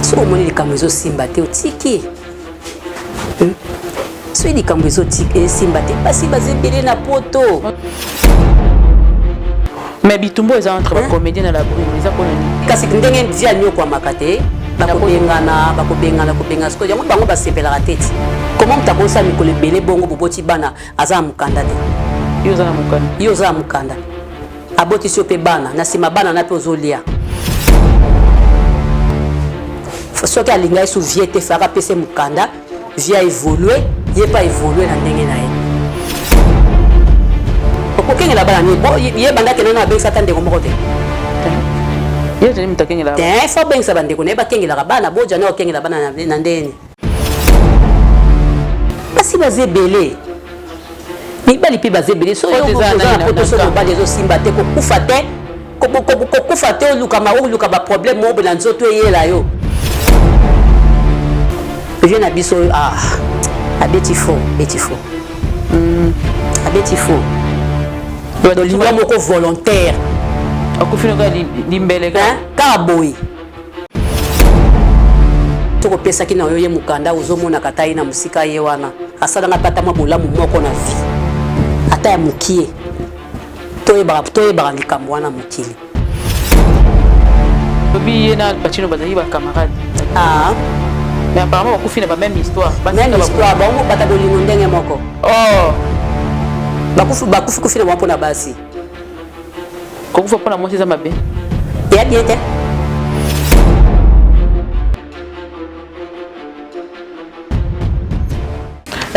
so moni likambo simba te otiki so likambo tiki simba te basi bazebele na poto. Mais bitumbo eza entre ba comédien na la brume eza kona ni kasi ndenge ndia nyoko makate bakobengana siko yango bango basepelaka tete comment mutakosa mikolo ebele bongo boboti bana aza mukanda te yo za mukanda aboti sio pe bana na sima bana na pe ozolia soki alinga esu vie te faka pese mukanda via évoluer ye pas évoluer na ndenge na ye okokengela bana ni bo ye banda kenana abengisa ta ndeko moko te ye tani mutakengela te fo bengisa bandeko ne bakengela bana bo jana okengela bana na ndeni basi bazebele mibali pe bazebele so yo kozala poto so mobali ezosimba te kokufa te kokufa te oluka ba problème mobo na nzoto eyela yo je na biso abeti faux dolinga moko volontaire akufinoka limbeleka kaboyi tokopesaki na yo ye mukanda ozomona kata ye na musika ye wana asalanga pata mwa bolamu moko na vie ata ya mukie toyebaka likambo wana mokili lobi ye na Pacino bazali bacamarade mais apparemment bakufi na bameme histoire bango bata bolingo ndenge moko bakufi kufi na mwa mpona basi kokufa mpona mwasi eza mabe ya bien te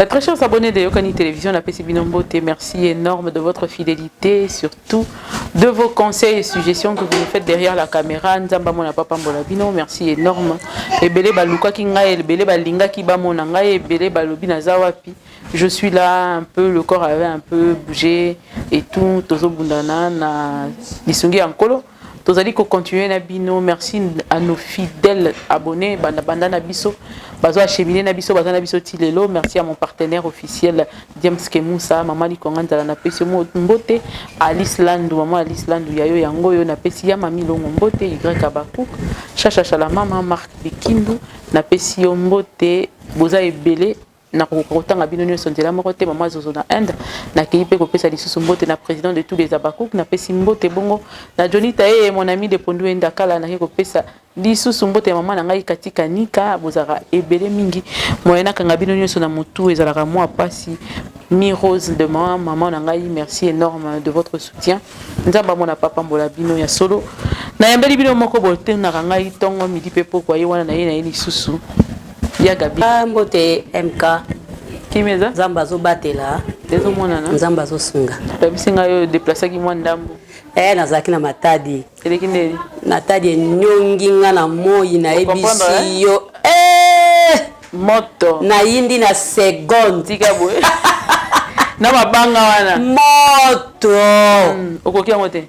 Très chers abonnés de Yokani Télévision, la PC Binombote, merci énorme de votre fidélité, surtout de vos conseils et suggestions que vous nous faites derrière la caméra. Nzamba mona papa mbola bino, merci énorme. Ebele baluka ki ngai, ebele balinga ki ba mona ngai, ebele balobi na zawapi. Je suis là un peu, le corps avait un peu bougé et tout. Tozo bundana na lisungi ankolo. Tozali ko continuer na bino. Merci à nos fidèles abonnés. Banda na biso. Bazo acheminer na biso, bazo na biso tilelo. Merci à mon partenaire officiel James Kemusa, maman li konganda na pesi mo mbote Alice Landu, maman Alice Landu yayo yango yo na pesi ya mami longo mbote Y Abakouk, Chacha Chala mama Marc Bikindu na pesi yo mbote boza ebele na kokotanga bino nyonso nzela moko te mama zozo na Inde na kipe ko pesa lisusu mbote na président de tous les Abakouk na pesi mbote bongo na Johnny Taye mon ami de Pondu Endakala na ko pesa lisusu mbote mama na ngai katika nika bozaka ebele mingi moyena kanga bino nyonso na mutu ezalaka moi pasi mi rose de maman na ngai merci énorme de votre soutien nzamba mona papa mbola bino ya solo na yambeli bino moko bote na ngai tongo midi pepo kwa yewana na ye lisusu ya gabi mbote MK kimeza nzamba zo batela dezo mona na nzamba zo sunga tabisinga yo déplacer ki mwa ndambo nazaki na matadi eleki ndeli matadi nyongi nga na moyi na ebisi yo moto na yindi na seconde tika boye na mabanga wana moto okoki yango te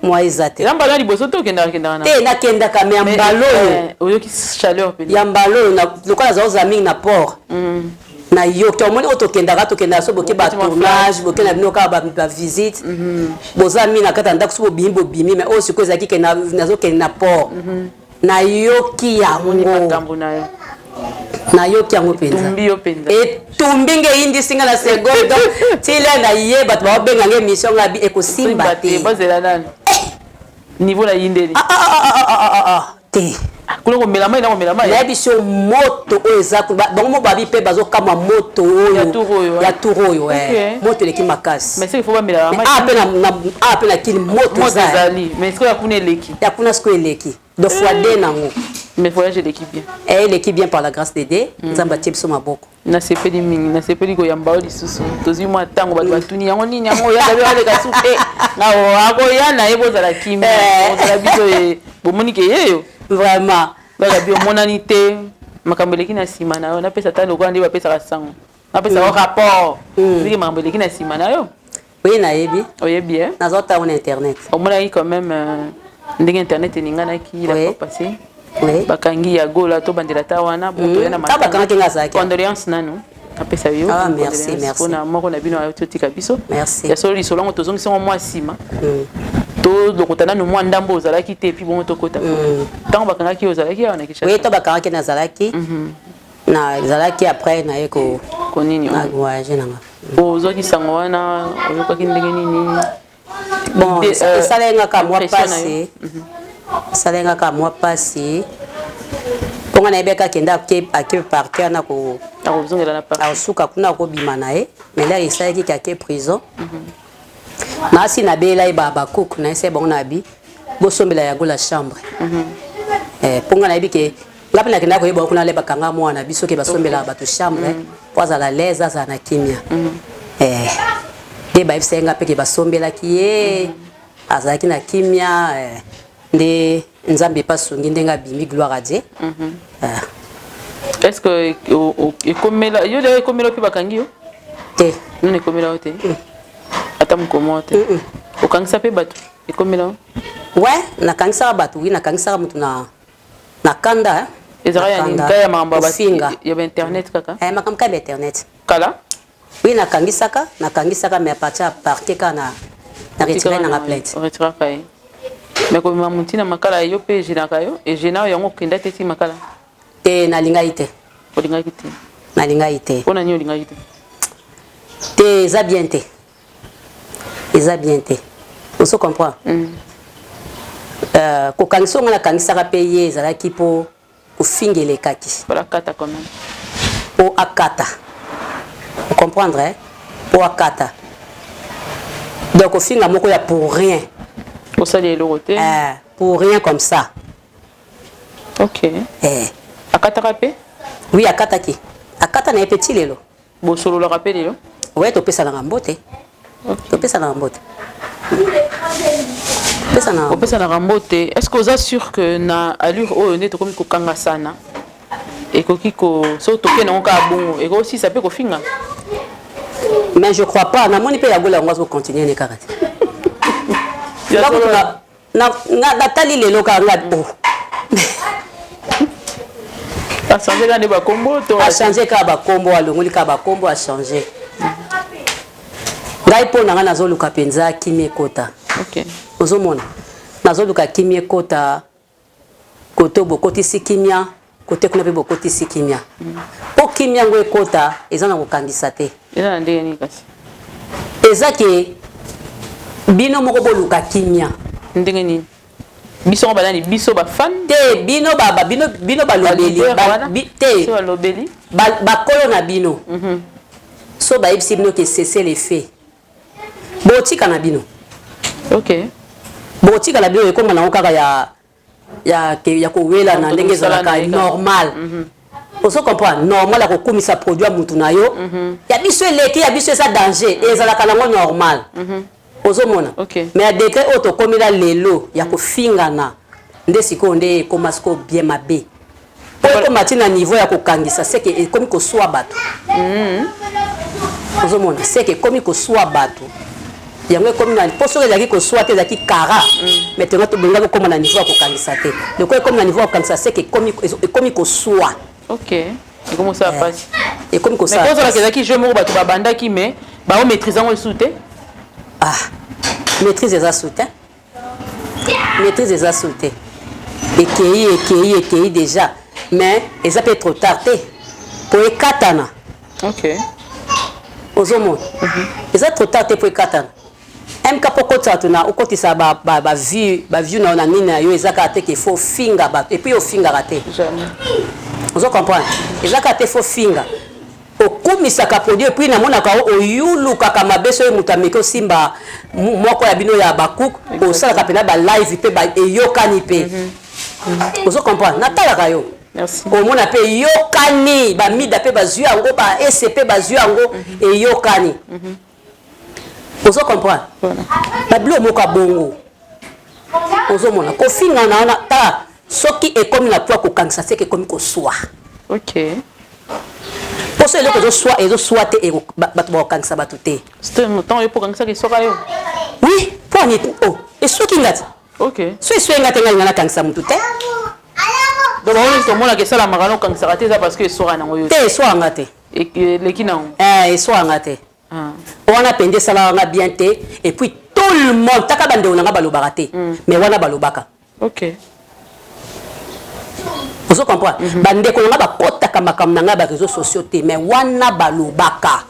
moi eza te yamba nali boso to kenda na te nakendaka me yambalo oyoki chaleur pe yambalo na lokola zaoza mingi na port na yo to moni tokenda so boke ba tournage boke na bino ka ba visite boza mi na kata ndako so bimbo bimi mais o siko ezaki kena nazo kena port na yo ki yango na yo ki yango penza et tumbinge indi singa na seconde tila na ye bat ba benga nge mission ngabi ekosimba te bazela nani niveau la yindeli te kuna ko melama ina ko melama ya biso moto oza bango mo babi pe bazo kama moto oyo ya turo moto leki makasi mais c'est il faut ba melama pe na kili moto zali mais est-ce que ya kuna eleki ya kuna sko eleki de fois de nango mais voyage l'équipe bien l'équipe bien par la grâce de Dieu nzamba tiebiso maboko na sepeli mingi na sepeli ko yamba lisusu tozi mwa tango ba batuni yango nini yango ya dabe ale ka soupe na ako ya na ebo za la kimi za la biso bomoni ke yeyo vraiment ba bio monanité makambeleki na sima na yo na pesa tano kwa ndi ba pesa ka sango na pesa au rapport ziki makambeleki na sima na yo oui na yebi oyebi na zota on internet au moins quand même ndenge internet ningana ki la pas passé oui bakangi ya gola to bandela ta wana boto yana matanga bakangi ngazaki condoléance nanu apesa yo merci pona moko na bino ayotika biso merci ya solo lisolongo tozongi songo mwa sima to lokotana no mwa ndambo ozalaki te puis bon tokota tant bakangaki ozalaki ya na Kinshasa oui to bakangaki na zalaki na zalaki après na eko konini na voyage nanga ozoki sango wana oyokaki ndenge nini bon esalengaka mwa pasi ponga na yebeka kenda ake parker na ko akozongela na parker asuka kuna kobima na ye mais là esalaki kake prison na si na bela iba bakuk na ese bon na bi bosombela ya gola chambre ponga na yebike ngapi na kenda ko yeba kuna le bakanga mwana biso ke basombela bato chambre poza la leza za na kimia de ba ifsenga peke basombela ki ye azaki na kimia nde nzambe pasungi ndenga bimi gloire à Dieu est-ce que ekomela yo le ekomela pe bakangi yo te non ekomela te ata mkomo te okangisa pe bato ekomela ouais nakangisa bato oui nakangisa mutu na kanda ezara ya ngaya mamba basinga ya internet kaka makamka ka internet kala oui nakangisaka mais partir parquet kana na retirer na plainte retirer kai mais ko mamutina makala yo pe jinaka yo e jina yango kinda teti makala te na lingaite na lingaite ona nyo lingaite te za bien te on se comprend ko kangiso ngana kangisaka pe ye zalaki po ofingele kaki para kata quand même po akata vous comprendre po akata donc ofinga moko ya pour rien pour ça les logoté pour rien comme ça ok akata rapé oui akata ki akata na petit lelo bo solo le rappel lelo ouais to pesa na mbote to pesa na mbote pesa na rambote est-ce que vous assure que na allure o ne to comme ko kanga sana et ko kiko so to ke na ka bongo et aussi ça peut ko finga mais je crois pas na moni pe ya gola ngwazo continuer ne karate na tali lelo ka ngado a changer là ne ba combo to a changer ka ba combo alongoli ka ba combo a changer ngai po na ngana zoluka penza kimie kota OK ozomona nazoluka kimie kota koto bokoti sikimia kote kuna pe bokoti sikimia po kimia ngo ekota ezana kokangisa te eza ndenge ni kasi ezake bino moko boluka kimia ndenge ni biso ba nani biso ba fan te bino baba bino balobeli te so balobeli ba kolo na bino so ba ibsi bino ke cesser les faits botika na bino OK botika na bino ekoma na okaka ya ko wela na ndenge zalaka normal oso comprendre normal ko kumisa produit mutu na yo ya biso eleki ya biso esa danger ezalaka nango normal ozo mona mais ya décret auto komila lelo ya ko fingana nde siko nde koma siko bien mabe po matina niveau ya ko kangisa c'est que komi ko swa bato ozo mona c'est que komi ko swa bato yango komi na poso ezaki ko swa te ezaki kara mais tenga to benga ko na niveau ya ko kangisa te le ko komi na niveau ya ko kangisa c'est que komi ko swa OK et comment ça passe et comme ça mais quand on a quelqu'un je me bato babanda qui mais ba on maîtrisant le soute maîtrise des assoutes et qui déjà mais ça peut être trop tard pour ekatana OK ozomo ça trop tard pour ekatana MK pokota tuna okotisa ba view na nina yo ezaka te qu'il faut finga ba et puis au finga raté jamais vous comprenez ezaka te faut finga okumisaka produit et puis na mona ka oyuluka kama beso e mutameko simba moko ya bino ya bakuk o sala ka pena ba live pe ba eyokani pe vous comprenez natala ka yo merci o mona pe yokani ba mida pe ba zui yango ba SCP ba zui yango eyokani vous comprenez ba blo moka bongo vous mona ko finga na ta soki ekomi na toi ko kangisa c'est que ekomi ko swa OK pour ce que je sois et bato ba kangisa bato te c'est un temps pour kangisa ke soka yo oui pour ni et so ki ngati OK so ngati ngana kangisa mutu te donc on est mona ke sala magano kangisa te ça parce que soka nango yo te so ngate et leki nango et so ngate on a pendé sala nga bien te et puis tout tout le monde taka bande onanga balobaka te mais wana balobaka. OK. Vous comprenez? Bande ko nga bakotaka makambo nanga ba réseaux sociaux te mais wana balobaka.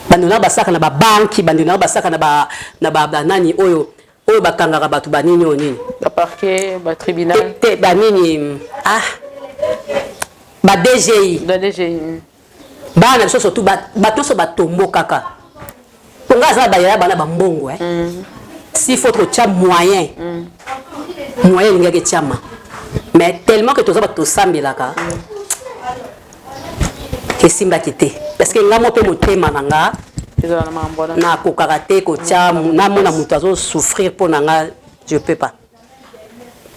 Bande na basaka na ba banki, bande na basaka na ba nani oyo bakangaka batu banini onini. Ba parquet, ba tribunal. Te banini ba DGI. La DGI. Bana biso surtout bato so batombo kaka. Ponga za bayala bana bambongo s'il faut que tu aies moyen. Moyen il y a que chama. Mais tellement que tu as tout sambelaka. Que simba kité parce que ngamo pe motema nanga na ko karaté ko tia na mona muto souffrir pour nanga je peux pas.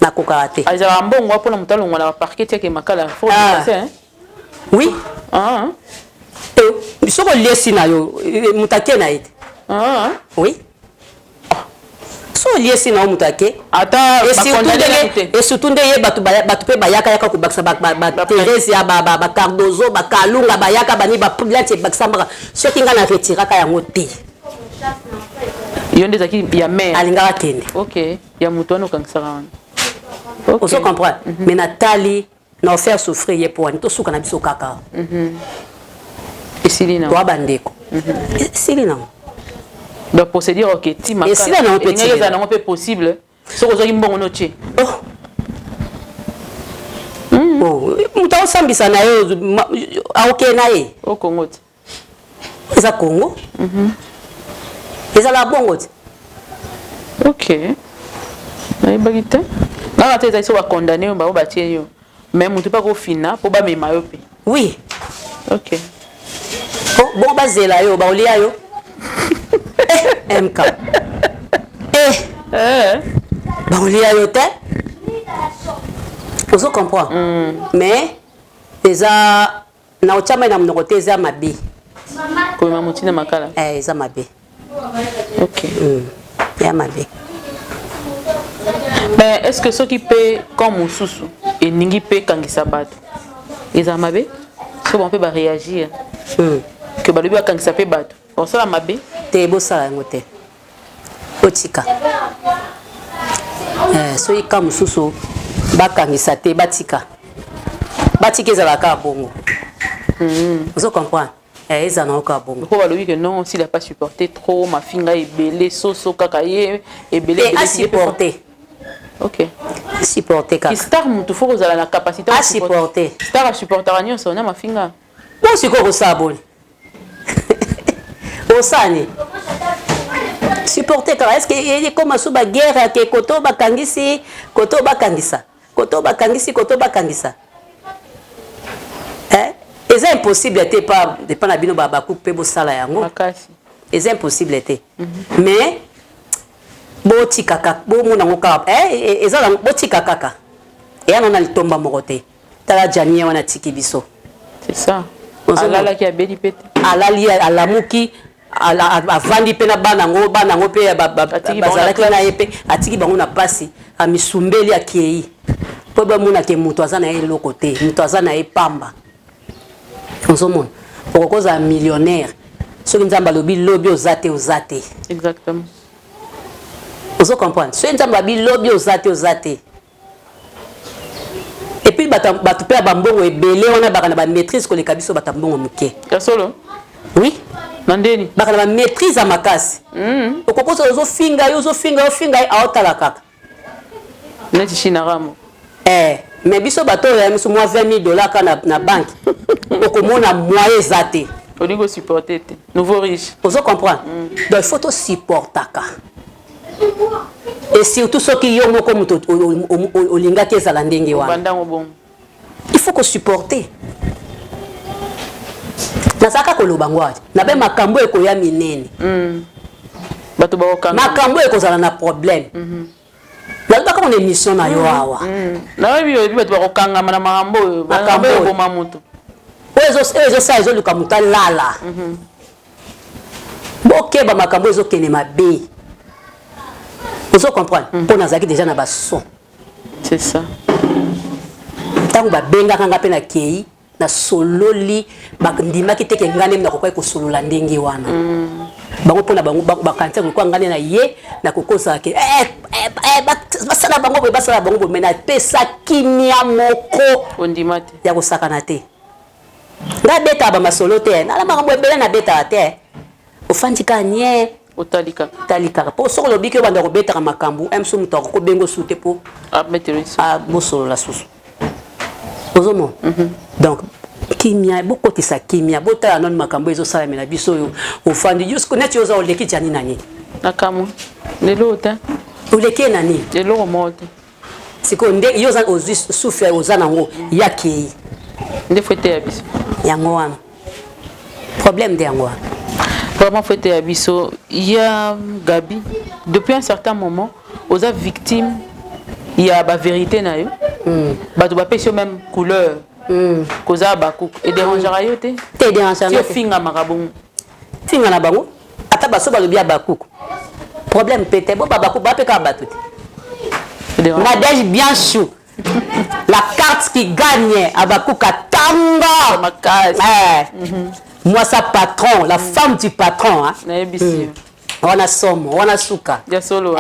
Na ko karaté. Aza mbongo pour na mutalo ngona parquet tia ke makala faut hein. Oui. Biso ko lesi na yo mutake na ite. Oui. So lesi na mutake. Ata et surtout ndeye batu pe bayaka yaka ko baksa ba Thérèse ya ba Cardozo ba Kalunga bayaka bani ba plante baksa mbaka so kinga na retiraka yango te. Yonde zaki ya mère. Alinga kende. OK. Ya mutono kangsara. OK. On se comprend. Mais Nathalie na faire souffrir ye pour to suka na biso kaka. Et Silina. Toi bandeko. Silina. Donc procédure OK ti makala. Et Silina na peut dire. Ça non peut possible. So ko zoki mbongo no che. Muta osambisa na yo aoke na ye. Au Congo. Eza Congo. Eza la bongo. OK. Na ibagite. Na tete so ba condamner ba batie yo. Mais mutu pas ko fina po ba mema yo pe. Oui. OK. Bon bazela yo ba olia yo. MK. Ba olia yo te. Vous comprenez? Mais eza na ochama na mnokote eza mabe. Ko ma mutina makala. Eza mabe. OK. Ya mabe. Mais est-ce que ceux qui paient comme Moussousou et Ningi paient quand ils s'abattent, ils ont mabé? Si on peut réagir, que Balubi a quand ils s'abattent, on sait la mabé? T'es beau ça, ngote. Otika. Ceux qui comme Moussousou, bakangisa te batika. Batika ezalaka bongo. Vous comprenez? Ils en ont encore bon. Pourquoi Balubi que non, s'il n'a pas supporté trop, ma finga est belée, soso kakaye, est belée. Et à supporter. OK. Supporter kaka. Qui star mutu faut que la capacité à supporter. Star à supporter agnon ça on a ma finga. Bon c'est quoi ça bon. Osani. Supporter kaka est-ce que il est comme sous ba guerre que koto bakangisi, koto bakangisa. Koto bakangisi, koto bakangisa. C'est impossible de pas de pas na bino ba couper bo sala yango. C'est impossible te. Mais boti kaka bo mona ngoka ezala boti kaka et on a le tomba moroté tala janie wana tiki biso c'est ça alala ki abeli pete alali alamuki avandi pe na bana ngo pe bazala ki na yepe atiki bango na pasi amisumbeli akei po ba mona ke muto azana ye lokote muto azana ye pamba ozomona okoza millionnaire soki nzamba lobi lobi ozate exactement. Vous comprenez? Ce qui est lobby aux athées. Et puis, tu peux avoir un belé, on a une maîtrise que les cabissos battent un bon mouquet. Oui. Mandeni. Bakana maîtrise à ma casse. Au propos de aux finga, à Otalaka. Neti Chinaramo. Mais biso bateau, il y a 20 000 $. Na banque. Au comment on a moyen zaté. On dit que supporter. Nouveau riche. Vous comprenez? Donc, il faut te supporter. Et surtout ceux qui ont comme au linga qui est à l'ending. Il faut que supporter. Nasaka kolobangwa. Na be makambo e koya minene. Bato ba okanga. Makambo e kozala na problème. Na ba comme une émission na yo awa. Na bi bato ba okanga na makambo e boma mutu. Ezo sa ezo luka muta lala. Boke ba makambo ezo kene mabe. Vous comprenez? Pour nous acquis déjà na bas son. C'est ça. Tant ba benga kanga pe na kei na sololi ba ndima ki teke ngane na kokwa ko solola ndenge wana. bango pona bango bakantia ko ngane na ye na kokosa ke basala bango mais na pesa kimia moko ondimate ya kosakana te nga beta ba masolo te na makambo ebele na beta te ofandika nie otalika po soko lobiki banda ko beta makambo emso muto ko bengo sute po bosolo la susu ozomo donc kimia bokotisa kimia botala non makambo ezosala mena biso yo ofandi jusqu'au net yoza oleki tani nani nakamu lelo ta oleki nani lelo mote siko nde yoza souffle oza nango yakei nde fete ya biso yango wana problème de yango vraiment fete ya biso ya Gabi depuis un certain moment oza victime ya ba vérité na yo bato ba pesi même couleur koza baku et dérangera yo te dérangera ti finga makabongo finga na bango ata baso balobi ya bakuku problème pété bo babaku ba peka bato te Nadège bien chou la carte qui gagne à bakuka tanga moi sa patron la femme du patron hein na ebisi wana somo wana suka ya solo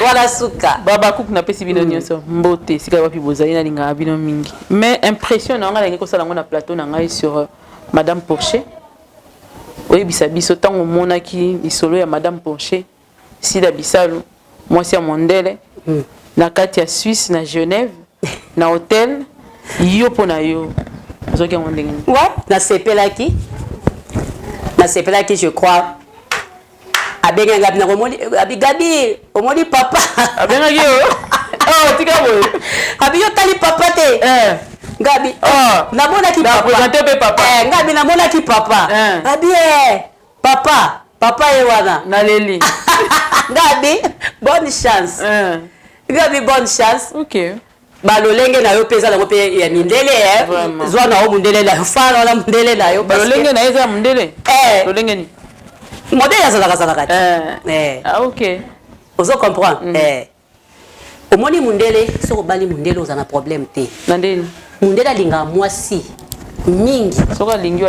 voilà suka baba kuku na pesi bino nyonso mbote sika wapi bozali na linga bino mingi mais impression na ngala ngeko sala ngona plateau na ngai sur madame Porcher oyebisa biso tango monaki lisolo ya madame Porcher sida bisalu mwasi ya mondele na kati ya Suisse na Genève na hôtel yo pona yo zoki ngondenge ouais na sepelaki je crois abenga Gabi na komoni Gabi omoni papa abenga yo oh tika boy abi yo tali papa te Gabi na mona ki papa présenter pe papa Gabi na mona ki papa abi papa e wana na leli Gabi bonne chance Gabi bonne chance OK balolenge na yo pesa na ko pe ya mindele zwa na o mundele la fala na mundele na yo balolenge na eza mundele lolenge ni modèle azalaka kati ah OK ozo comprendre omoni mundele soko bali mundele ozana problème te na ndeni mundele alinga mwasi mingi soka lingi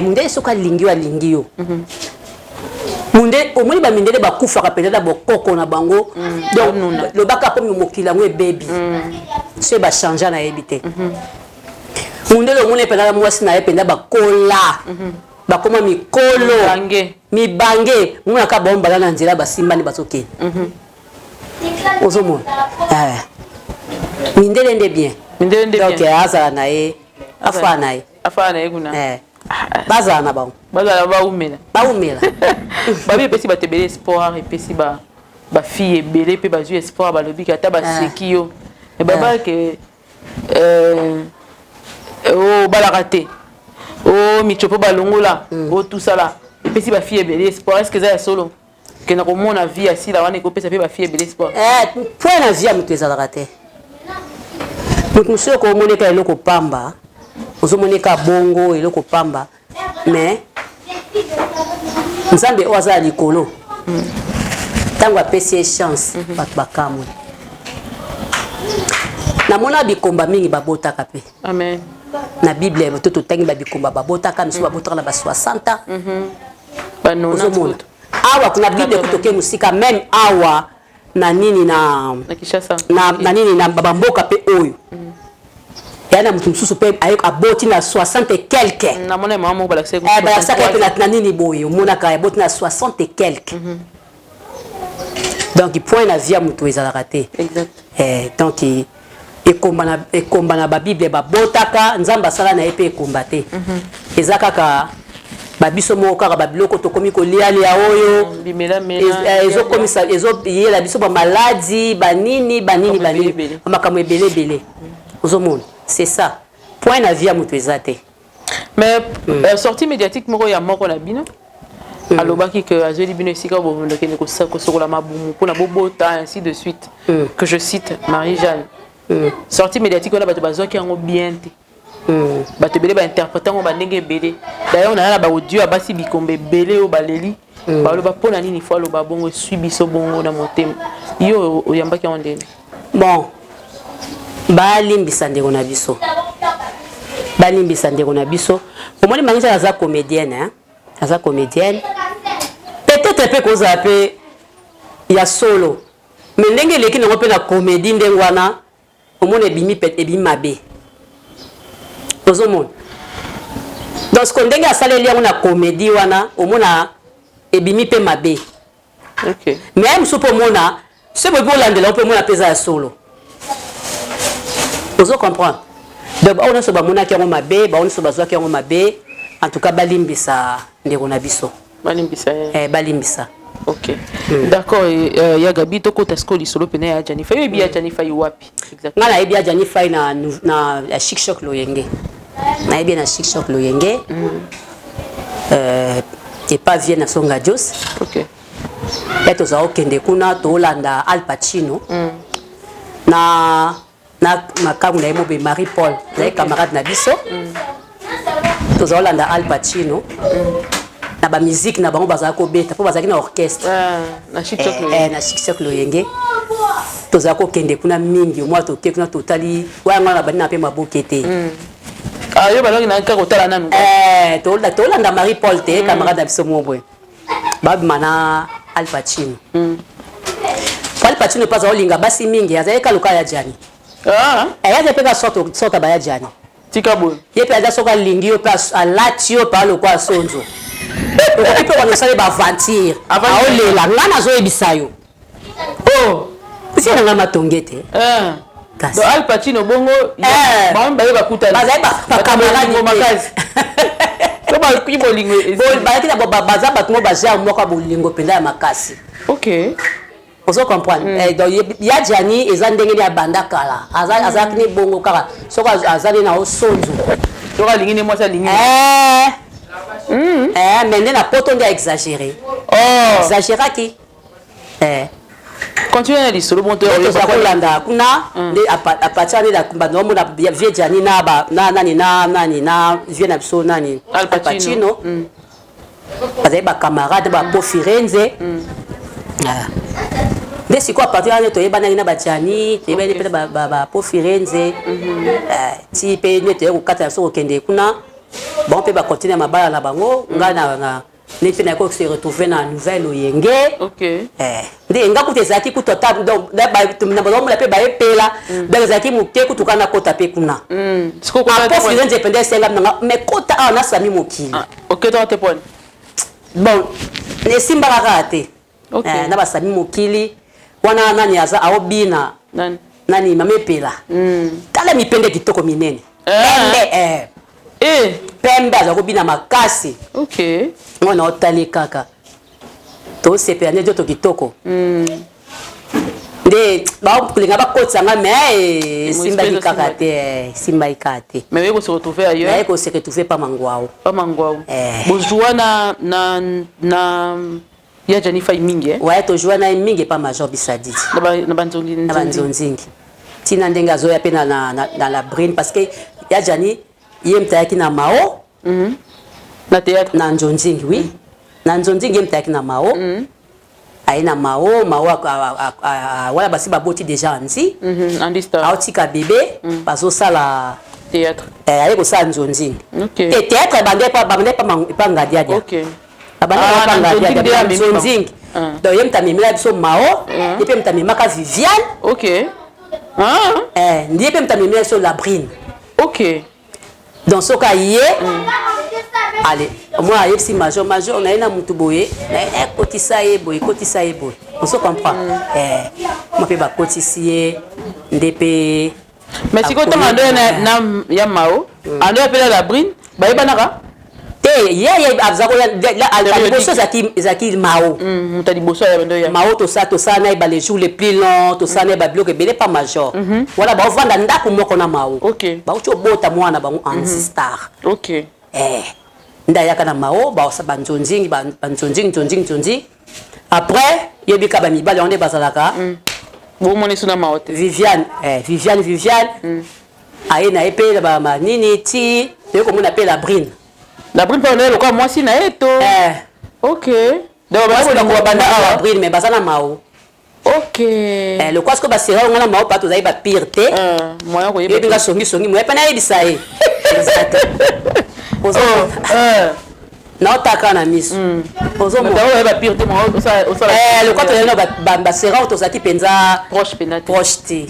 mundele soka lingi yo munde omoni ba mindele bakufaka peut-être bokoko na bango donc le baka comme mokila ngwe baby c'est ba changer na ebité mundele omoni peut-être mwasi na ependa bakola bakoma mikolo mibange muna ka bomba na nzela basimbani basoke ozomona mindele nde bien donc azala na ye afana ye kuna bazala na bango baumela babi pesi batebele espoir epesi ba fille ebele pe bazwi espoir balobi ata baseki yo e baba ke o balaka te o michopo balongola o tout ça là epesi ba fille ebele espoir est-ce que ça ya solo ke na komona vie asila wana ekopesa pe ba fille ebele espoir point na vie ya moto ezalaka te moto mosusu okomoneka eloko pamba ozomoneka bongo eloko pamba mais nzambe oyo aza ya likolo ntango apesi ye chance bato bakamwe namona bikomba mingi babotaka pe amen na bible to totangi babikomba babotaka misu babotaka na ba 60 ozomona awa kuna bible kutoke musika même awa na nini na nini na babamboka pe oyo yana mutu mususu pe aboti na 60 et quelques na mona maman balakse na nini boye mona ka aboti na 60 et quelques donc il point la vie mutu ezalaka te exact donc ekomba na ba bible babotaka nzamba sala na epe ekomba te ezakaka babiso moko kaka babiloko tokomi kolia oyo ezokomisa ezoyela biso ba maladie banini makambo ebele ozomona c'est ça point na vie mutu ezate mais sortie médiatique moko ya moko na bino alobaki que azeli bino esika bomondo kene kosokola mabumu pona bobota ainsi de suite que je cite Marie-Jeanne sortie médiatique wana bato bazwaki yango bien te bato ebele bainterprétango bandenge ebele d'ailleurs na ba audio abasi bikombe ebele oyo baleli baloba mpona nini fo aloba bongo esui biso bongo na motema yo oyambaki yango ndeni bon balimbisa ndeko na biso omoni mangisa aza comédienne aza comédienne peut-être pe kozala pe ya solo mais ndenge eleki nango mpe na comédie ndenge wana omona ebimi mabe ozomona donc ce ndenge asaleli yango na comédie wana omona ebimi mpe mabe mais mosusu mpe omona se boyebi olandela mpe omona mpe eza ya solo ozo comprendre donc bao nyonso bamonaki yango mabe bao nyonso bazwaki yango mabe en tout cas balimbisa ndeko na biso balimbisa ok d'accord ya Gabi tokota siko lisolo pena ya Janifa yo ebi ya Janifa wapi exactement nga nayebi ya Janifa na Chic Choc Loyenge nayebi na Chic Choc Loyenge et pas vie na Songa Jos ok et tozala okende kuna tolanda Al Pacino na makambo na ye mobe Marie Paul naye camarade na biso tozala olanda Al Pacino na ba musique na bango bazala kobeta po bazaki na orchestre na Chic Choc Loyenge tozala kokende kuna mingi moi toke kuna totali wanga na bani na pe mabokete yo balongi na ka kotala nanu tolanda Marie Paul te camarade na biso mobwe babima na Al Pacino Al Pacino pas olinga basi mingi azali ka loka ya Jani yaza pe ka sorta ba ya Jani tika boy ye pe aza soka lingi yo pe alati yo pa lokwa sonzo okoki mpe konosali baventure aolela nga nazoyebisa yo isi nanga matonge te donc Al Pacino bongo bango baye bakutani bazali bakamaradi makasi to bakoki bolingo bazalaki na baza bato mo bagere moko ya bolingo mpenza ya makasi ok ozo comprendre donc ya Jani eza ndenge ni abanda kala azalaki ni bongo kaka soko azali na osonzo soki alingi nde mwasi alingi mais nde na poto nde aexagéré exagéraki continue na lisolo bon tozakolanda kuna nde apartir nde bandomona vie Jani na vie na biso nani Al Pacino bazali bacamarade bapo Firenze nde sikoyo apartir wana toyebanaki na bajani toyebani mpe na bapo Firenze ti mpe nde toye kokata so kokende kuna bango mpe bacontinue mabala na bango ngai nde mpe nayeko se retrouve na Nouvelle Loyenge nde nga kuta ezalaki kutu na bazomona mpe bayepela donc ezalaki moke kutu kana kota mpe kuna apo Firenze mpe nde esengami nanga mais kota awa nasami mokili bon esimbaka kaka te na basami mokili wana nani aza aobina nani mamepela tala mipende kitoko minene pembe aza kobina makasi ngona otali kaka tosepela nde joto kitoko nde bakolinga bakotisanga mais esimbaki kaka te esimbaki kaka te mais yeko se retrouver ailleurs yeko se retrouver pa mangwao bozwa na ya Janifa mingi ouais tojwa na mingi pa Major Bisaditi na banzonzingi tina ndenge azoya pe na la brine parce que ya Jani ye mtayaki na Mao na théâtre na Nzonzingi oui na Nzonzingi ye mtayaki na Mao aye na Mao wala basi baboti déjà anzi aotika bébé bazosala théâtre aye kosala Nzonzingi te théâtre bande pa ngadiadia Nzonzingi donc ye mtamemela biso Mao ye mpe mtamemaka Viviane ndiye mpe mtamemela biso Labrine donc soka ye allez moi ayebisi major naye na mutu boye ekotisa ye boye on se comprend moi mpe bakotisi ye nde mpe mais sikoyo ntango ando na ya Mao ando apela Labrine bayebanaka ye aliboso ezalaki Mao Mao tosala na ye ba les jours les plus longs tosala na ye babiloko ebele pa major wala baovanda ndako moko na Mao bauti obota mwana bango anti star nde ayaka na Mao banzonzingi après yebika bamibale yango nde bazalaka bomonisi na Mao te Viviane aye na ye mpe bamanini ti toye komona mpe Labrine Labrine pa le quoi moi si na eto OK donc ba banda Labrine mais bazana Mao OK le quoi ce que ba sera ngana Mao pa to zai ba pire te moyen ko yeba nga songi mo pa na yebisa ye na otaka na miso ozo mo ba pire te mo ça le quand on est ba sera to saki penza proche ti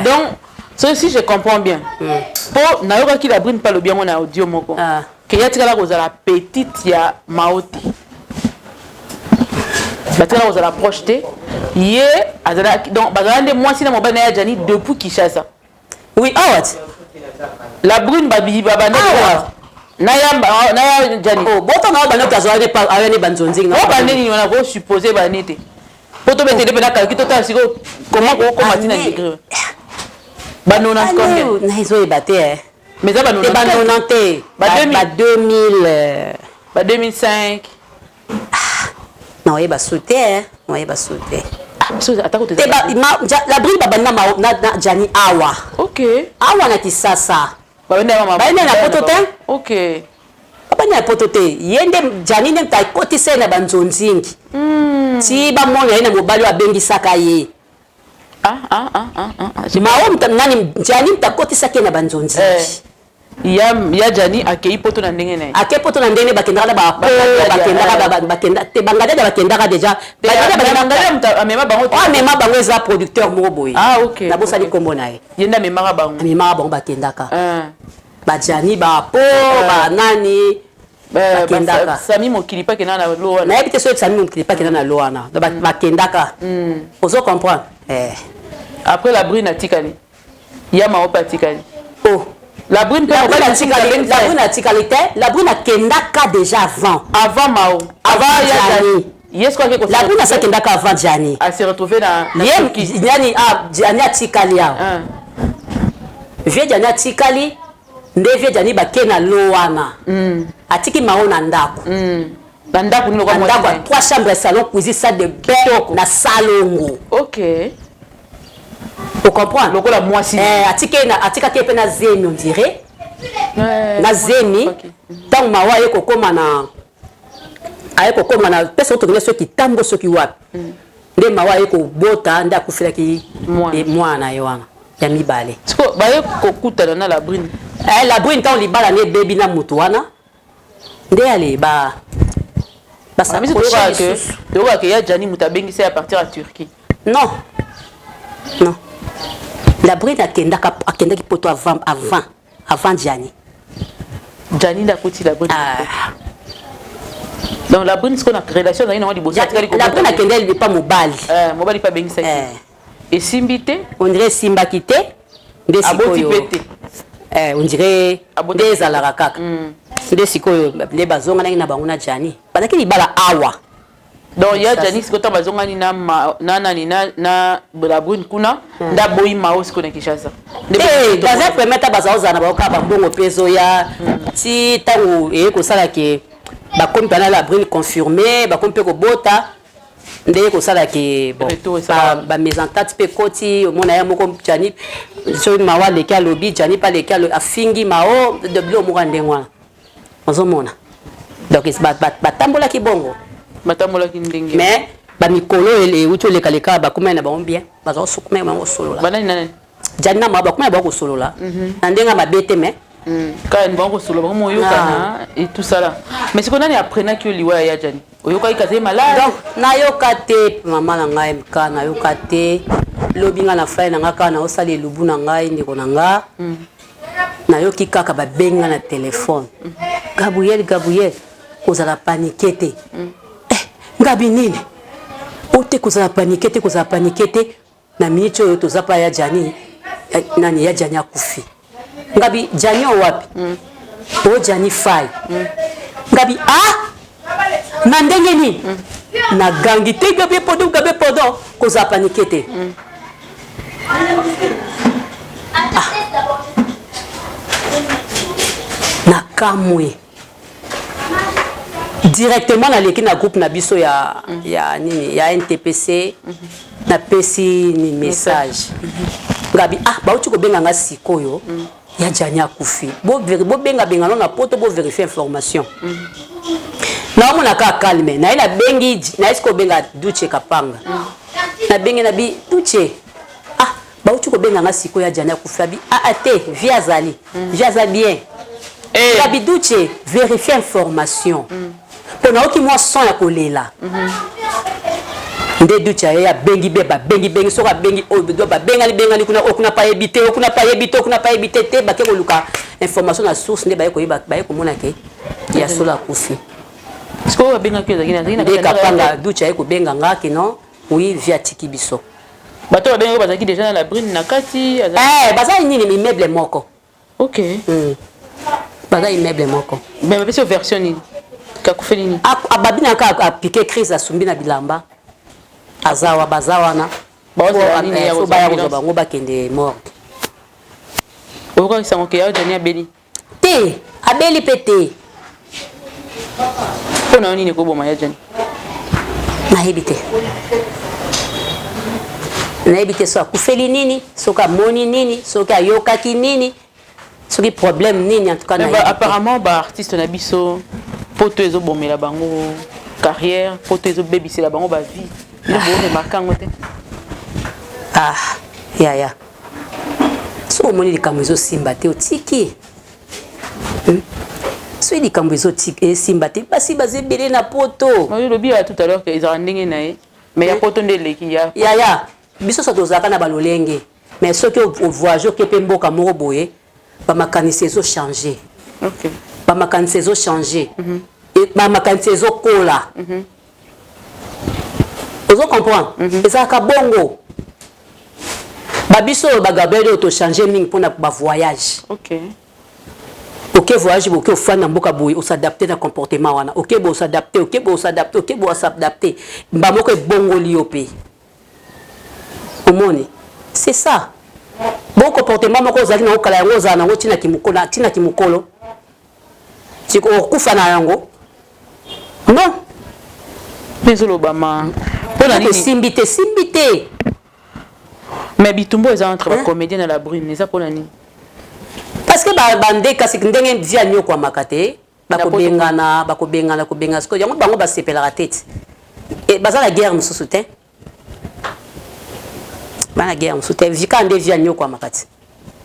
donc si je comprends bien pour na yoka ki la brune pas le bien on a audio moko que ya tika la cause la petite ya maoti ba tika la cause la proche te ye azala donc bazala de moi si na mobana ya Jani depuis Kinshasa oui what la brune babi baba na ya Jani boto na bana kazo ane pa ane banzonzi na bande ni on a ko supposer banete poto betele pe na kalki tota siko comment ko matina écrire banona combien na izo ebate mais ça banona banonante ba 2000 ba 2005 non yeba sauter non yeba sauter la brille babana na Jani awa OK awa na Kisasa babana na potote OK babana na potote yende Jani nem ta kotise na banzonzingi ti ba mona ina mobali wa bengi saka ye mawo nani Jani ta kotisa ke na banzonzingi ya Jani akei poto na ndenge naye ake poto na ndenge bakendaka bakenda te bangade bakendaka déjà amema bango amema bango eza producteur moko boye OK na bosali kombo naye yenda memaka bango bakendaka ba Jani ba po ba nani bakendaka Sami mokili pa kena na loana na yebite so Sami mokili pa kena na loana bakendaka ozo comprendre après la brune atikali ya maopa atikali la brune la brune akendaka déjà avant Mao avant Jani yes quoi que la brune akendaka avant Jani a se retrouver na Jani Jani atikali ya vie Jani atikali nde vie Jani bakena loana atiki Mao na ndako na ndako ni kwa ndako 3 chambres salon cuisine salle de bain na salongo OK tu comprends lokola mwasi atika ke pe na zemi on dirait na zemi tant Mawa ye kokoma na pesa otongela soki tambo soki wapi nde Mawa ye ko bota nda kufila ki mwana ye wana ya mibale siko baye kokutana na la brune tant libala ne baby na mutu wana nde ale ba ça mise que ya Jani mutabengi c'est à partir à Turquie non la brune akendaki poto avant Jani na koti la brune donc la brune ce qu'on a relation na ina libosa la brune akendeli pas mobali pas bengi ça et simbité on dirait simbaki te nde sikoyo on dirait des alara kaka nde sikoyo nde bazonga na bango na Jani bazaki libala awa donc ya Jani siko ta bazonga ni na la brune kuna nda boyi Mao siko na Kinshasa dans un premier temps bazaoza na baoka bambongo peso ya ti tango ko sala ke ba kompana la brune confirmé ba kompe ko bota nde ko sala ke bon ba mésentente pe koti mona ya moko Jani so Mawa le ka lobi Jani pas le ka afingi Mao de blo mo ndengwa ozo mona donc ba tambola ki bongo matambola ki ndenge mais ba mikolo ele uto le kaleka ba kuma na ba bien bazo sukuma ba solola banani nani Jani na ba kuma ba ko solola na ndenga mabete mais quand une banque solo ba mo yoka et tout ça là mais c'est qu'on a apprenant que liwa ya Jani oyoka ikaze malade donc na yokate mama na ngai mka na yokate lobinga na fai na ngaka na osali lubu na ngai ndiko na nga na yoki kaka ba benga na téléphone Gabriel kozala paniquete ngabi nini ote kozala paniquete na minute oyo tozapa ya Jani nani ya Jani akufi ngabi Jani wapi o Jani fai ngabi na ndenge nini na gangi te gabe podo kozala paniquete na kamwe directement na leki na groupe na biso ya nini ya NTPC na pesi ni message ngabi bauti ko benga nga sikoyo ya Jani akufi bo benga na poto bo vérifier information na mona ka calme na ina bengi na isko benga Duche Kapanga na bengi na bi Duche bauti ko benga nga sikoyo ya Jani akufi abi te via zali bien Kabiduche vérifier information pona oki moi son ya kolela nde ducha ya bengi soka bengi obido ba bengali kuna pa ebité te ba ke koluka information na source nde ba ko mona ke ya sola kufi sko ba benga ke zakina nde kapanga ducha ya ko benga ngaki non oui via tiki biso bato ba benga bazaki déjà na la brune na kati baza nini immeuble moko OK baza immeuble moko mais ba version nini kakufeli nini ababina ka appliquer crise asumbi na bilamba azawa bazawana bango bakende morgue okoka sango ke ya Johnny abeli te abeli pe te mpona nini koboma ya Johnny nayebi te so akufeli nini soki amoni nini soki ayokaki nini soki problème nini en tout cas apparemment baartiste na biso poto ezobomela bango carrière poto ezobebisela bango bavie remarquango te yaya so omoni likambo ezosimba te otiki so likambo ezosimba te basi baza ebele na poto olobi ya tout à l'heure ezala ndenge na ye mais ya poto nde eleki yaya biso so tozalaka na balolenge mais soki ovoyage oke mpe mboka moko boye bamakanisi ezochange bamakanisi ezochange bamakanisi ezokola ozo comprendre ezalaka bongo babiso bagabeli otochange mingi mpona bavoyage oke voyage boke ofanda mboka boye osadapte na comportement wana oke bo osadapte mbamoko ebongoli yo mpe omoni c'est ça bon comportement moko ozalaki na okala yango ozala nango tina kimokolo okufa na yango non ezolobama simbi te mais bitumbo eza entre bacomédien na la brune eza mpona nini parce que bande kasi ndenge via nyokwamaka te bakobengana siko yango bango basepelaka tete baza na guerre mosusu te bana guerre mosusu te vika nde via nyokwamaka te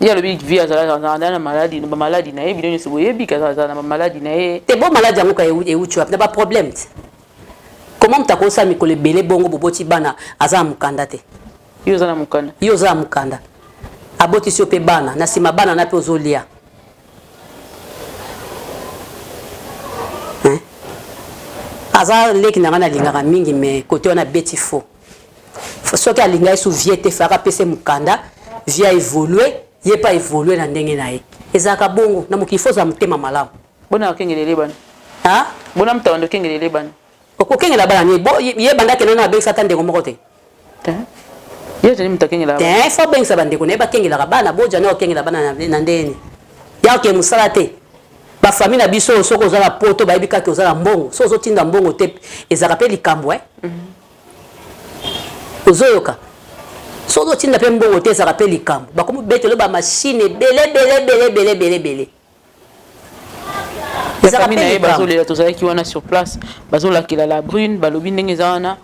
ye alobi vi azala na bamaladi na ye bino nyonso boyebi kazala na bamaladi na ye te bo maladi yango ka euti wapi na baproblème te comment moto akosala mikolo ebele bongo boboti bana aza na mokanda te yo oza na mokanda abotisi yo mpe bana na nsima bana na mpe ozolia aza leki na nga nalingaka mingi mais kote wana beti fo soki alingai su vie te faka apesa mokanda vie aévolue ye mpe aévolue na ndenge na ye ezalaka bongo na mokili fo ozala motema malamu bona okengelele bana bona mutawanda okengelele bana okokengela bana ye banda akende na abengisa ata ndeko moko te fo bengisa bandeko na ye bakengelaka bana boja na okengela bana na ndeni ya oke mosala te bafamille na biso soki oza na poto bayebi kaka oza na mbongo so ozotinda mbongo te ezalaka mpe likambo ozoyoka so ozotinda mpe mbongo te ezalaka mpe likambo bakomi betelo bamashine ebele famille na ye bazolela tozalaki wana sur place bazolakela la brune balobi ndenge eza wana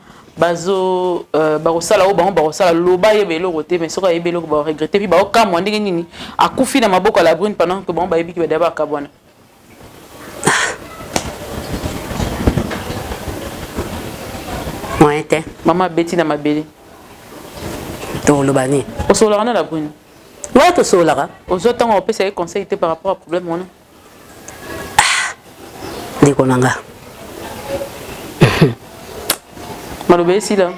bakosala oyo bango bakosala loba yeba eloko te mais soki ayeba eloko baregrete mpi baokamwa ndenge nini akufi na maboko ya la brune pendant que bango bayebiki badaya bakabwana moyen te mama abeti na mabele toloba nini osololaka na la brune ouais tosololaka ozwa ntango opesa ye conseil te par rapport à problème wana ndeko na nga maloba esila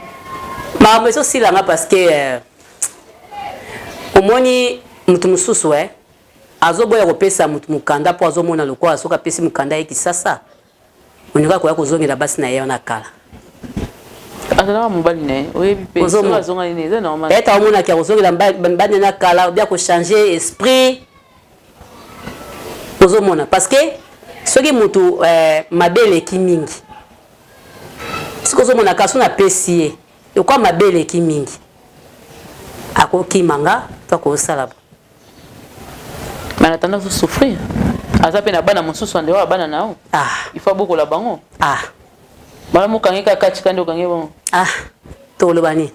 makambo ezosilanga parce que omoni mutu mosusu azoboya kopesa mutu mokanda mpo azomona lokola soki apesi mokanda ye kisasa oninga koya kozongela basi na ye wana kala azalaka mobali na ye oyebi mpe soki azonga nini eza normal ete aomonaki akozongela bane na kala obia kochange esprit ozomona parce que soki mutu mabe eleki mingi soki ozomona kasi na apesi ye ekwa mabe eleki mingi akokimanga to akosala mais en attendant souffrir aza mpe na bana mosusu ande oyo bana nao il faut abokola bango bana mokangi kaka tika nde okangi bango toloba nini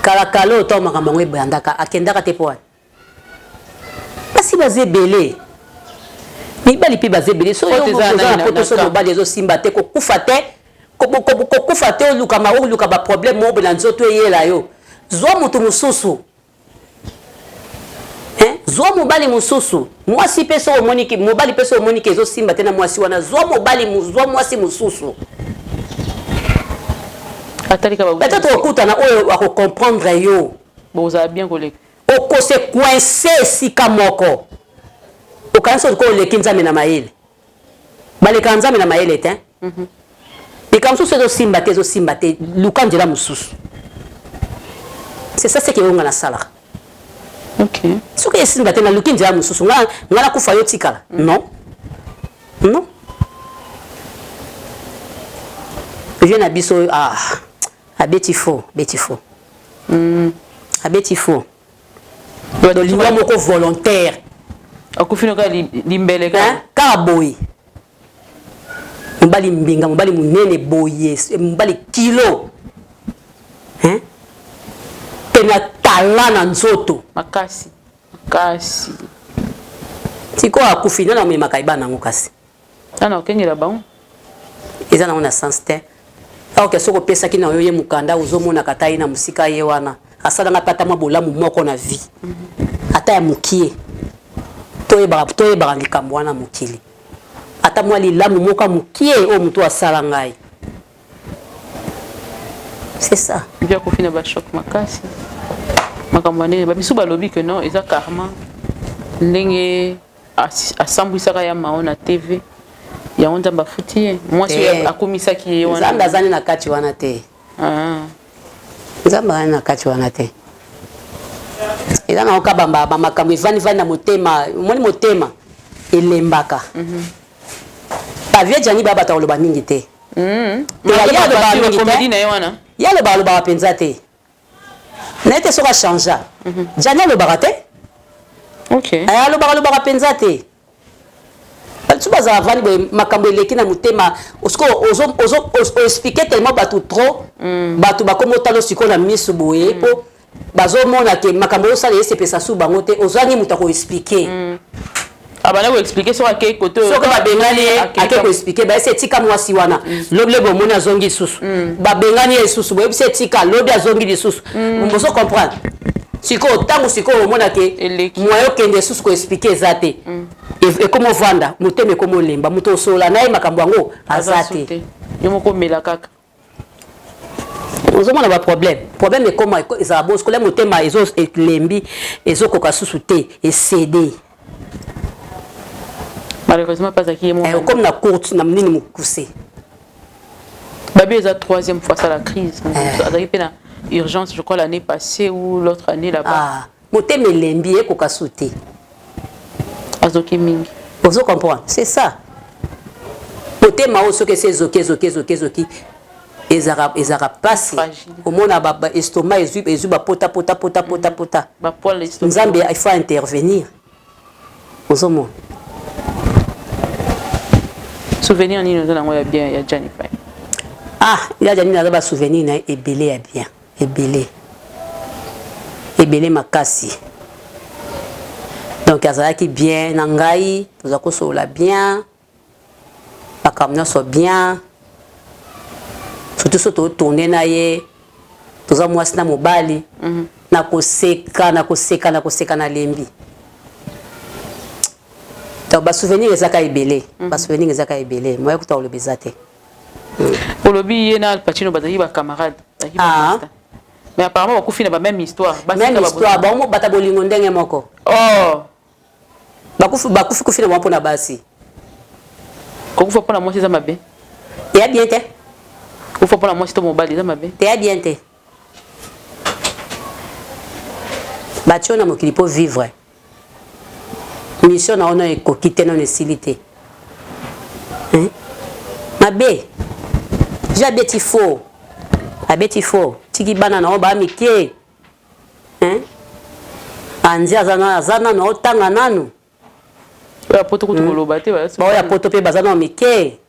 kala oyo to makambo yango ebandaka akendaka te po wana mwasi baze belé mibali pe baze belé so yo za poto so mobali ezo simba te ko kufa te oluka ma oluka ba problème mo na nzoto yela yo zo mutu mususu zo mobali mususu mwasi pe so moniki mobali pe so moniki ezo simba te na mwasi wana zo mwasi mususu atalika ba peut-être okutana oyo ako comprendre yo boza bien koleka oko se coincer sika moko okanso ko leki nzambe na mayele baleka nzambe na mayele te likamso so simba te luka njela mususu c'est ça ce que on a sala OK ce que simba te na luki njela mususu ngala kufa yo tikala non je na biso abetifo de lingua moko volontaire akufino ka limbele ka boy mbali mbinga mbali munene boye mbali kilo pena talana nzoto makasi tiko akufina na mema kaiba nango kasi ana okengela bango eza na sens te ok soko pesa kina yoye mukanda uzomona katai na musika ye wana asala nga pata mwa bolamu moko na vie ata ya mukie toye ba likambo wana mukili ata mwa lilamu moko mukie o mutu asala ngai c'est ça bien kofina ba choc makasi makamwane ba bisu ba lobi que non eza karma ndenge asambwisaka ya maona TV ya onda bafuti moi je akomisa ki wana zanda zani na kati wana te zamba na kati wana te ila na okabamba ba makambo ivani na motema moni motema elembaka ba vie jani baba ta oloba mingi te ya ba mingi te ya le ba loba penza te nete soka changer jani le barate OK aya lo ba penza te tu vas avoir makambo eleki na mutema ozo expliquer tellement batu trop batu bakomo talo siko na misu boye po bazo mona ke makambo osala ese pesa su bango te ozangi muta ko expliquer abana ko expliquer so ake koto so ko babengani ake ko expliquer ba ese tika mwasi wana loble bo mona zongi susu babengani esusu bo ese tika lobe azongi lisusu mboso comprendre siko tango siko mona ke moyo kende susu ko expliquer zate et comment vanda muteme komo lemba muto sola naye makambo yango azate yomoko mela kaka ozomona ba problème est comment ça bosse kola mutema ezo lembi ezo koka susu te et céder malheureusement pas aki mo comme na courte na mnini mukuse babi eza troisième fois ça la crise azaki pena urgence je crois l'année passée ou l'autre année là-bas muteme lembi e koka suté azoki mingi ozo comprendre c'est ça motema o soke c'est zoki ezara passe au mona ba estomac ezu ba pota ba poil l'estomac nzambe il faut intervenir ozo mon souvenir ni nous na ngoya bien ya Jani Pai ya Jani na ba souvenir na ebele ya bien ebele makasi. Donc azalaki bien nangai tozako sola bien bakamna so bien surtout soto tourner na ye toza mwasi na mobali na koseka na lembi to ba souvenir ezaka ebele moya kuta olobezate olobi ye na Al Pacino bazaki ba camarade mais apparemment bakufi na ba même histoire bango bata bolingo ndenge moko bakufi kufina mwa pona basi kokufa pona mwasi za mabe ya bien te kufa pona mwasi to mobali za mabe te ya bien te batio na mokili po vivre mission na ono ekokite na nesilite mabe ja abeti fo tiki bana na oba mike anzi azana na otanga nanu ya poto kutu koloba te ya poto pe bazana mike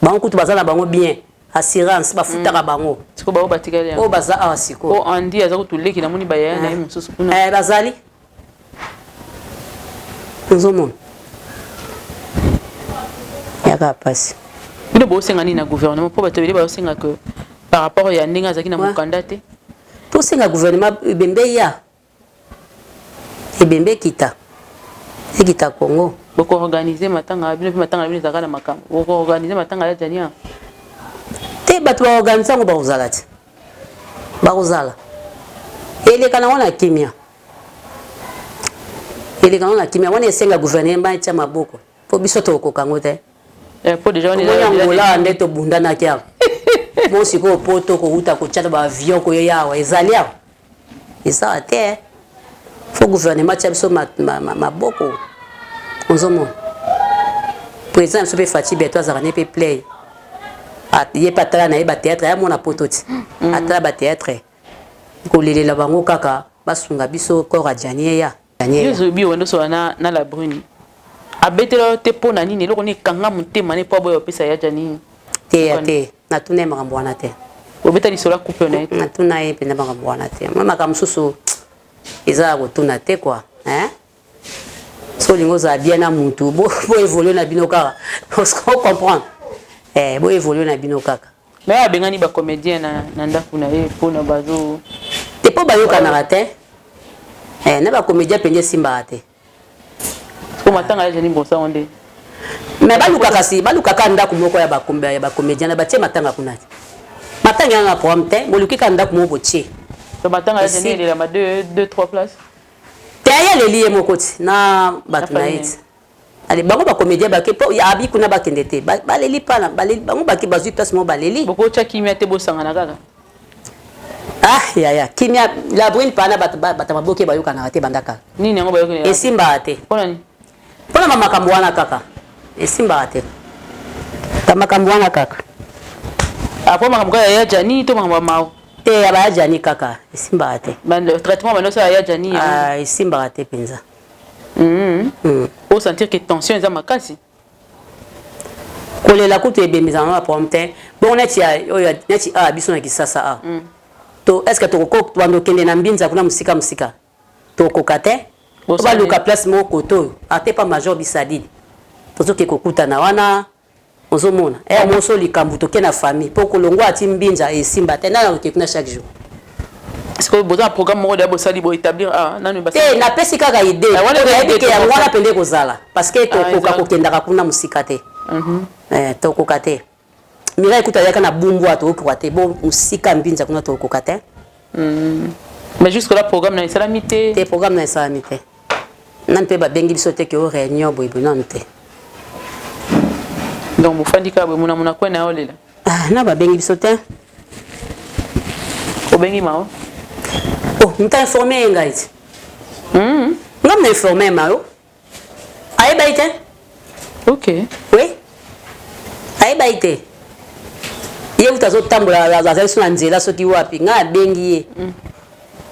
bango kutu bazana bango bien assurance bafutaka bango siko ba batikali o baza siko andi aza kutuleki na moni baya na mususu kuna bazali Nous sommes. Il y a passe. Il y a beaucoup de gouvernement pour que par rapport à Yanninga Zaki na candidat. Pour ce gouvernement Bembe ya. Et Bembe kita. Et kita Congo. Beaucoup organiser matanga, matanga ni zakana makam. Beaucoup organiser matanga ya Jania. Te batu organiser ngo bazala ti. Bazala. Ele kana wana kimia. Ele kana wana kimia wana esenga gouvernement ya maboko. Po biso to ko kango te. Po déjà on est là ndeto bunda na kia. Mo siko poto ko uta ko chata ba avion ko yawa ezali awa. Eza te. Faut gouvernement tia biso maboko. Onzomo. Président so pe Fati Beto azarane pe play. Ye patala na ye ba théâtre ya mona pototi. Atala ba théâtre. Ko lelela bango kaka basunga biso corps adjanie ya. Yezo bi wendo so na la brune. Abetela te pona nini loko ni kanga mutema ne po boyo pesa ya jani. Te na tune makambo wana te. Obeta ni sola coupe na na tuna ye penda makambo wana te. Mama kamsusu eza ko tuna te quoi, hein? So lingo za bien na mutu bo évoluer na bino kaka. Parce qu'on comprend. Bo évoluer na bino kaka. Mais abengani ba comédien na ndaku na ye pona bazo. Te po bayo kana te. Na ba comédien pende simba te. Ko matanga ya jani bosa onde. Mais baluka kanda kumoko ya ba comédien na ba tie matanga kunati. Matanga na programme te, boluki kanda kumobo tie. To matanga ya jani la ma 2-3 places. Te ya le lié mokoti na batunaït. Allez bango ba comédien ba ke po ya abi kuna ba kendete. Ba leli pana, ba leli bango ba ke ba 8 places mo ba leli. Boko cha kimia te bosanga na kaka. Ah ya kimia la brune pana bata maboke ba yoka na te bandaka. Nini ngo ba yoka. Esimba te. Pona ni? Pona mama kambwana kaka. Esimba te. Kama kambwana kaka. Apo makambo ya jani to makambo mao. Te ya ba jani kaka. Esimba te. Le traitement maintenant ça ya jani. Ah esimba te penza. Pour sentir que tension est makasi. Kolela kutu ebemisa na prompte. Bon neti biso na kisasa a. To est-ce que to ko wando kende na mbinza kuna musika. To kokate. Ba luka place mo koto. Ate pa major bisadidi. Tozo ke kokuta na wana. Ozomona. Moso likambu to ke na famille. Po kolongo ati mbinza esimba te na ke kuna chaque jour. Est-ce que vous avez un programme de Bossali pour établir na pesi kaka idée. Ya ngwana pende kozala parce que to koka kokendaka kuna musika te. To kokate. Mira ekuta yaka na bumbu ato kokate bo musika mbinza kuna to kokate. Mais jusque là programme na salamité. Te programme na salamité. Nan pe ba bengi biso te ke o réunion boybo nante. Donc vous fandika bo mona kwa na olela. Na ba bengi biso te. Ko bengi mao. Oh, nous t'as informé, Ngaït. Nous t'as informé, Mao. Aïe, baïté. Ok. Oui. Aïe, baïté. Hier, vous t'as tambour la sur l'anzela, ce qui va puis, n'a bengi.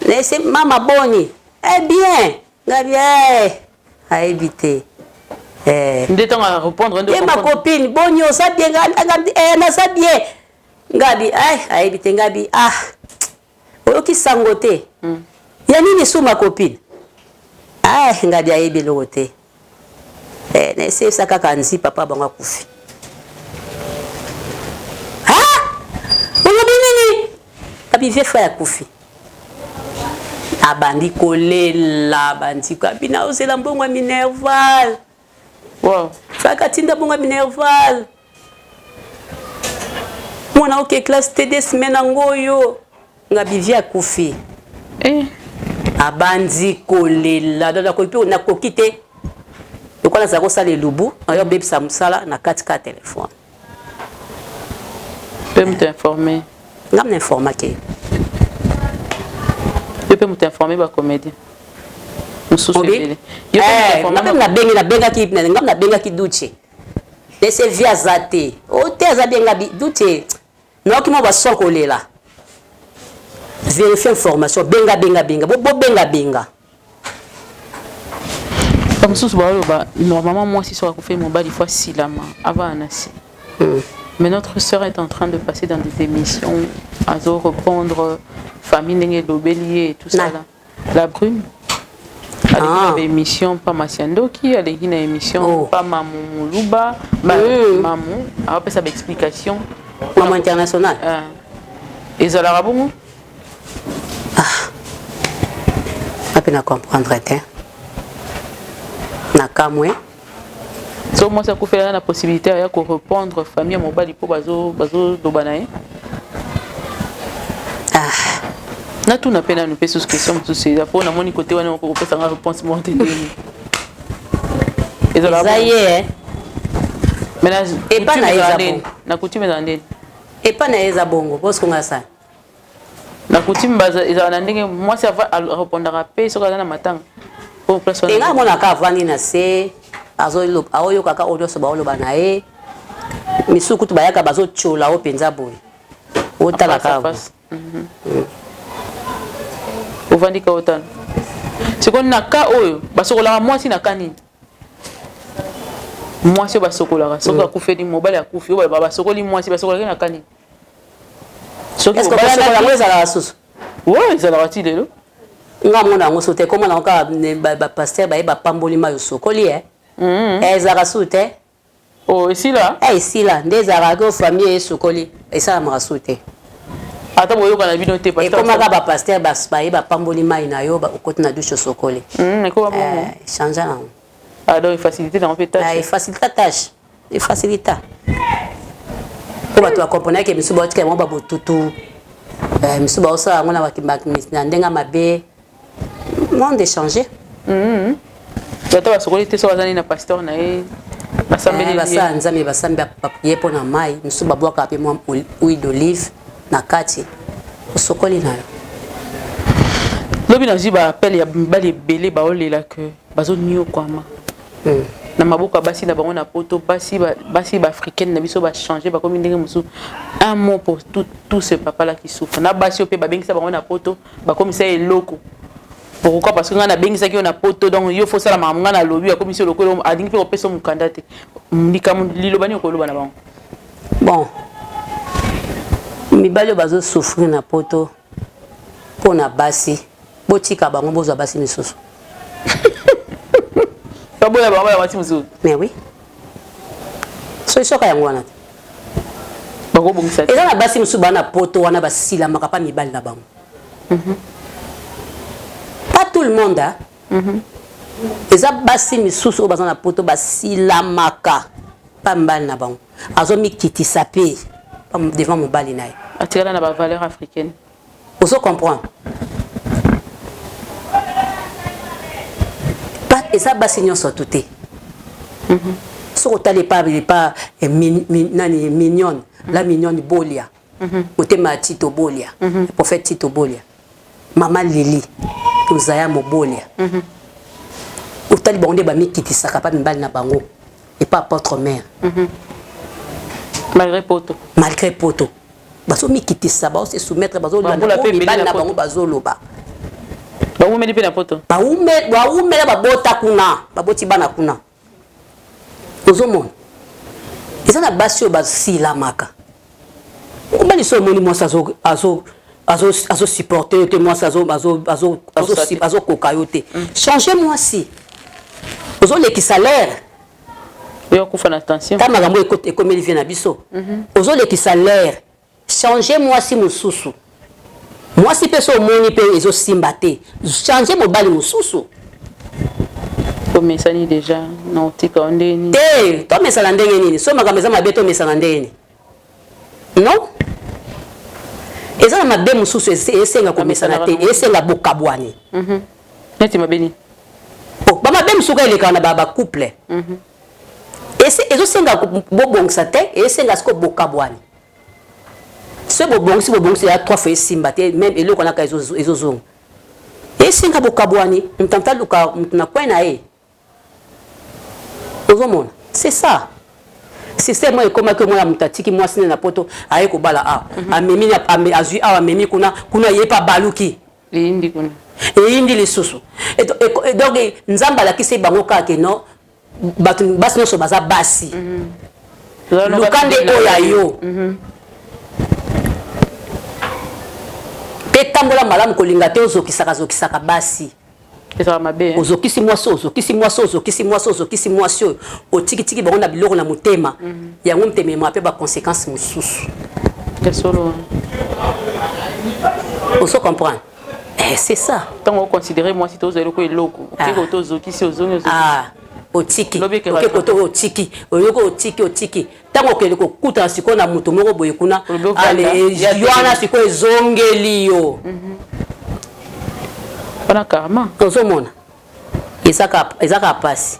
Laissez maman boni. Eh bien. N'a bien. Aïe, bité. Nous temps à répondre. Et ma copine, boni, ça bien, na ça bien. Ngabi, aïe, bité, ngabi, ah. Oyoki sangote. Ya nini su ma copine? Ngabi ayebi lote. Na ese saka kanzi papa banga kufi. Oyobi nini? Kabi vie fa ya kufi. Abandi kolela bandi kabina ozela mbongo minerval. Wow. Faka tinda mbongo minerval. Mwana oke classe TD semaine ngoyo. Ngabi via kufi. Abandi kolela dada ko pe na kokite. Lokola za ko sala lubu, ayo bebe sa musala na 4 téléphone. Peut m'informer. Ngam na informer ke. Peut m'informer ba comédien. Mususu. Na benga ki ngam na benga ki duche. Laissez via zate. O te za benga bi duche. No ki mo ba son kolela. Vérifier information benga benga comme sous normalement moi si soit fait mon bal il faut silama avant anasi mais notre sœur est en train de passer dans des émissions à reprendre famille n'engé d'obélier et tout ça là la brume Avec émission pas Masiandoki, avec une émission pas Mamou Luba, Mamou, après ça explication. Maman international. Et ça la bon. Après na comprendre hein. Na kamwe. So moi ça ko faire la possibilité ya ko répondre famille mobile pour bazo dobanae. Na tout na pena nous pèse question tout c'est pour na moni côté wana ko pèse nga réponse monter. Et ça ça y est. Maintenant et pas na ezabongo. Na coutume ndene. Et pas na ezabongo parce qu'on a ça. Na coutume baza ezana ndenge moi ça va répondre à paix so kana matanga. Pour personne. Et nga mona ka vandi na se azolo aoyo kaka odo so ba oloba na e. Misuku tu bayaka bazo chola o penza boy. Otala ka. Ovandika otana. C'est qu'on na ka oyo basokola moi si na kanini. Moi si basokola soka ku fedi mobile ya ku fi o ba basokoli moi si basokola na kanini. Est-ce que basokola moi za la susu? Ouais, ça la rati lelo. Nga mona ngo sote comment na ka ba pasteur ba pamboli ma yo sokoli za rasute. Oh, ici là. Ici là, des arago famille sokoli et ça ma rasute. Ata boyo kana bino te pasteur. Et comment ka ba pasteur ba pamboli mai na yo ba okoti na douche sokoli. Et comment bon? Changer là. Ah donc faciliter dans peut tâche. Il facilite la tâche. Il facilite. Pour tu comprendre que monsieur Botka mo ba botutu. Monsieur Bossa ngona wa kimba na ndenga mabe. Non d'échanger. Bata basokoli te so bazani na pasteur na e. Basambeli basa nzambe basambe papier pour na mai, monsieur babwaka pe mo huile d'olive na kati. Osokoli na yo. Lobi na ziba appel ya bali belé ba olela que bazo nyo kwama. Na maboka basi na bango na poto basi ba africaine na biso ba changer ba comme ndenge musu un mot pour tout ce papa là qui souffre na basi ope ba bengisa bango na poto ba comme ça eloko pourquoi parce que on a bengisa ki on a poto donc il faut ça la mamunga na lobi comme si lokolo adingi pe opeso mukanda te ndikamu lilobani ko loba na bango bon mibali bazo souffrir na poto pona basi botika bango bozo basi misusu. Mais oui. So isoka yango wana. Bango bongisa. Eza na basi musu bana poto wana basila makapa mibali na bango. Pas tout le monde hein. Eza basi misusu o bazana poto basila maka pa mbali na bango. Azo mi kitisa pe devant mobali naye. Atira na ba valeur africaine. Vous comprenez? Et ça basi nyonso tuté. So otale pas mignonne, la mignonne Bolia. Otema Tito Bolia, le prophète Tito Bolia. Maman Lili, Tozaya Mobolia. Otale bonde ba mi kitisa ka pa mbali na bango et pas apôtre mère. Malgré poto. Malgré poto. Baso mi kitisa ba se soumettre bazo na bango bazo loba. Ba umeli pe na poto. Ba umela ba bota kuna, ba boti bana kuna. Ozomon. Eza na basio ba sila maka. Comment ils sont moni moi ça azo supporter que moi ça azo kokayote. Changez moi si. Ozo le ki salaire. Yo kufa na attention. Ta magambo ekote komeli vient na biso. Ozo le ki salaire. Changez moi si mususu. Moi si personne moni pe ezo simbate. Changer mobali mususu. Comme ça ni déjà non tika ondeni. To mesala ndenge nini? So makambo za mabeto mesala ndenge. Non? Eza na mabe mususu esenga ko mesala te, esenga bokabwani. Neti mabeni. Oh, ba mabe musuka eleka na ba couple. Ezo senga bobongisa te, esenga sko bokabwani. Ce bobongisi ya 3 fois simbate même eloko na ka ezozonga. Esenga bokabwani, mtanta luka mtuna kwena e. C'est ça. C'est moi comme que moi mtatiki moi sine na poto aye ko bala a amemi azui a amemi kuna ye pa baluki indi kuna indi lisusu et donc nzamba la kise bango ka ke no basi no so baza basi lukande oya yo pe tambola malamu kolinga te ozokisaka basi ça m'a bien ozokisi mwasi otiki bango na biloko na motema yango motema ma pe ba conséquences mosusu quel solo on se comprend c'est ça tant on considérer moi si tozo eloko eloko okiko tozokisi ozongi otiki otiki tango okende kokuta siko na moto moko boye kuna yoana siko ezongeli yo pana karma tozomona ezaka pasi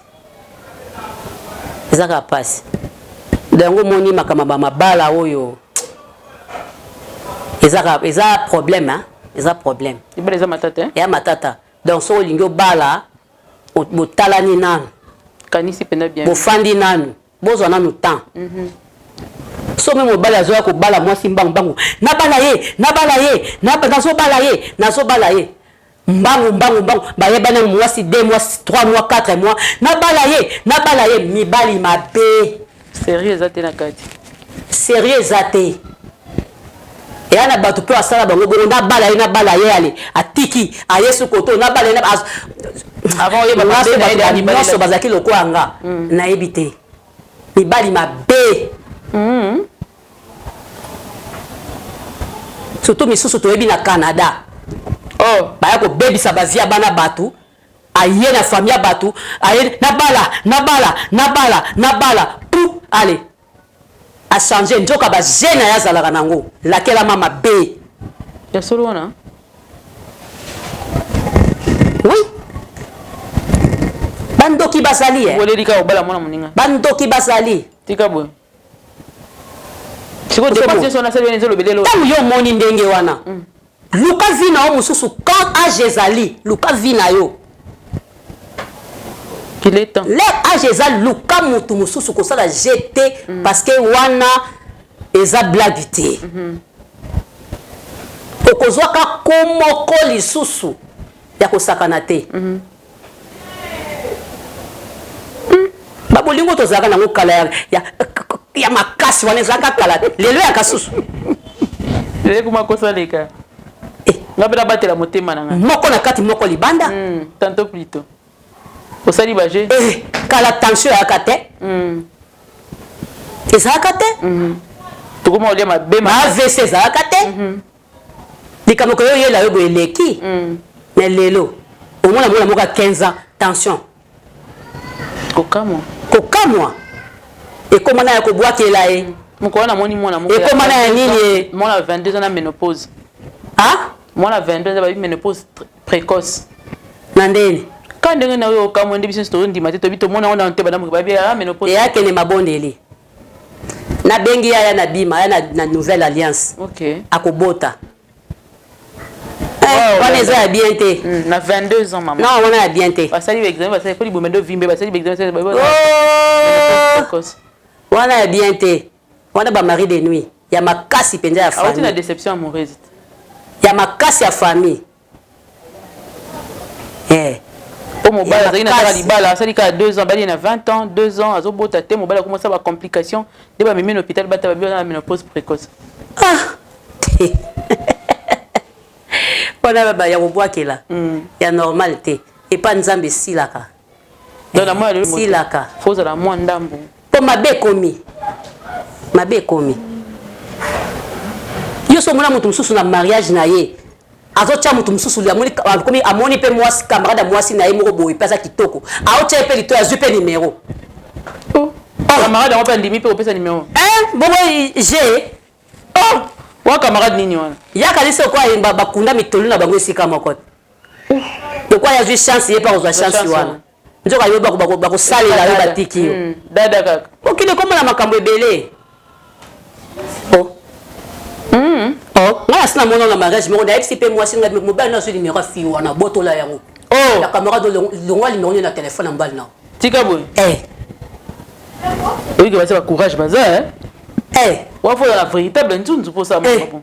dango moni makama mabala oyo eza problème ibele za matata ya matata donc so olingi obala botalani nanu kanisi pena bien bofandi nanu bozwa nanu temps so me mobali azoya kobala mwasi mbangu nabala ye nazobala ye mbangu bayebana mwasi 2 mois 3 mois 4 mois nabala ye mibali mabe sérieux ezate na kati sérieux ezate eya na bato mpe asala bango bongo nabala ye ale atiki ayesu koto nabala ye nyonso bazalaki lokola nga nayebi te mibali mabe surtout misusu toyebi na Canada baya kobebisa bazia bana bato aye na famille ya bato aye nabala pou ale a changer nzoka bazena ya zalaka nango lakela mama be ya solo wana oui bandoki basali bolelika obala mwana moninga bandoki basali tika boy siko dépense sona sele benzo lobelelo tangu yo moni ndenge wana luka vina o mususu quand âge ezali luka vina yo qu'il est temps le âge ezali luka mutu mususu kosala jeté parce que wana eza blague te okozwaka komoko lisusu ya kosakana te babolingo tozalaka nango kala ya makasi wana ezalaka kala lelo ya kasusu kuma kosaleka ngabela batela motema nanga moko na kati moko libanda tantôt plutôt osali baje kala tension ya kate ezalaka te tokoma olia mabe AVC ezalaka te likambo koyo yela yo boye eleki mais lelo omona mwana moko 15 ans tension kokamwa ekomana ya kobwakela ye moko na moni mwana moko ekomana ya nini mwana 22 ans na ménopause mwana 22 ans ba ménopause précoce na ndeni quand ndenge na yo kamwe ndi biso to ndima te to bito mona ona nteba na moko ba bia ménopause ya kene mabondeli na bengi ya na bima ya na nouvelle alliance akobota wana eza ya bien te na 22 ans maman non wana ya bien te basali examen basali ko libomendo vimbe basali examen wana ya bien te wana ba mari de nuit ya makasi penza ya famille na déception amoureuse ya makasi ya famille au mobile azali na tala libala asali ka 2 ans bali na 20 ans 2 ans azobota te mobile commence ba complication de ba mimi hôpital bata ba na ménopause précoce wana ba ya kobwakela ya normal te et pas nzambe silaka donc na moi silaka faut la moi ndambu po mabe komi yo so mona mutu mususu na mariage na ye azotia mutu mususu amoni pe mwasi camarade mwasi na ye moko boye pesa kitoko aotia pe lito azwi pe numéro camarade on peut ndimi pe opesa numéro bobo j'ai wa camarade nini wana yaka liso kwa yimba bakunda mitolu na bango esika moko to kwa yazwi chance ye pa kozwa chance wana nzoka yo bako salela yo batiki yo dada kaka okile komona makambo ebele ngana sina mona na mariage moko na fcp mwasi nga mobali na so numéro fi wana botola yango la camarade longwa numéro na téléphone mbali na tika boy oui que va courage baza wa faut la véritable ntunzu pour ça mon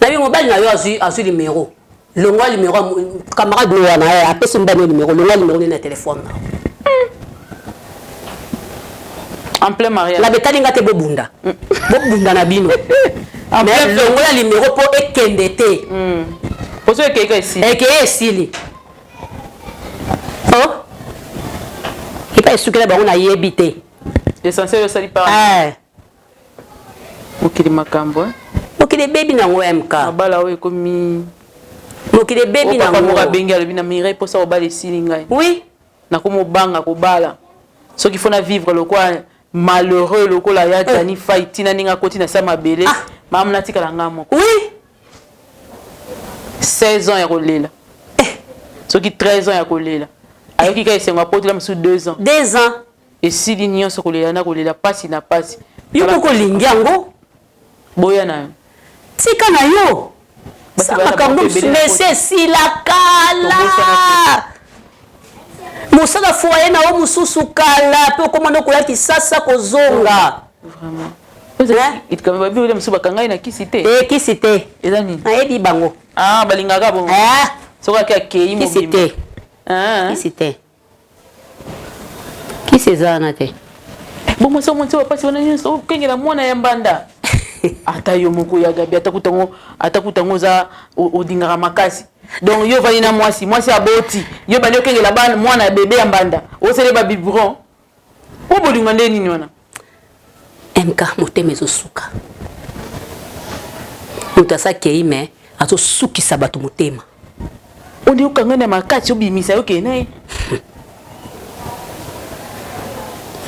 na bi mobali na yo azui numéro longwa numéro camarade no wana apesi mbani numéro longwa numéro na téléphone en plein mariage la betali ngate bobunda na bino mais longola numéro po ekende te poso ekeka esili eke esili Eh, ce que là, on a yébité. L'essentiel, ça lui parle. Ok, les macambres. Ok, les bébés n'ont pas MK. Abala, oui, comme. Ok, les bébés n'ont pas oui. Na comme banga kobala. Ceux qui font à vivre le quoi malheureux le quoi la ya tani fight na ninga koti na sama belé. Mam na tika la ngamo. Oui. 16 ans ya kolela. Ceux qui 13 ans ya kolela. Ayoki ka esenga poti la msu 2 ans. 2 ans. Et si l'union se kolela na kolela pasi na pasi. Yo ko lingiango. Boya na. Tika na yo. Sama kambo mese si la kala. Mosala foyer na o mususu kala pe komanda ko yaki sasa kozonga. Vraiment. Il quand même bien musuba kanga na kisite. Kisite. Ezani. Na ebi bango. Balingaka bon. Soka ka kei mo. Kisite. Kisite. Kisezana te. Bon moi so monte pas si on a une so kengela mwana ya mbanda. Ata yo moko ya gabi atakutango za odingara makasi. Donc yo vali na mwasi aboti yo bali okengela bana mwana bébé ya mbanda osele ba biberon o bolinga ndeni nini wana MK motema ezosuka mutasa keime azosukisa bato motema ondi okanga na makasi obimisa yoke naye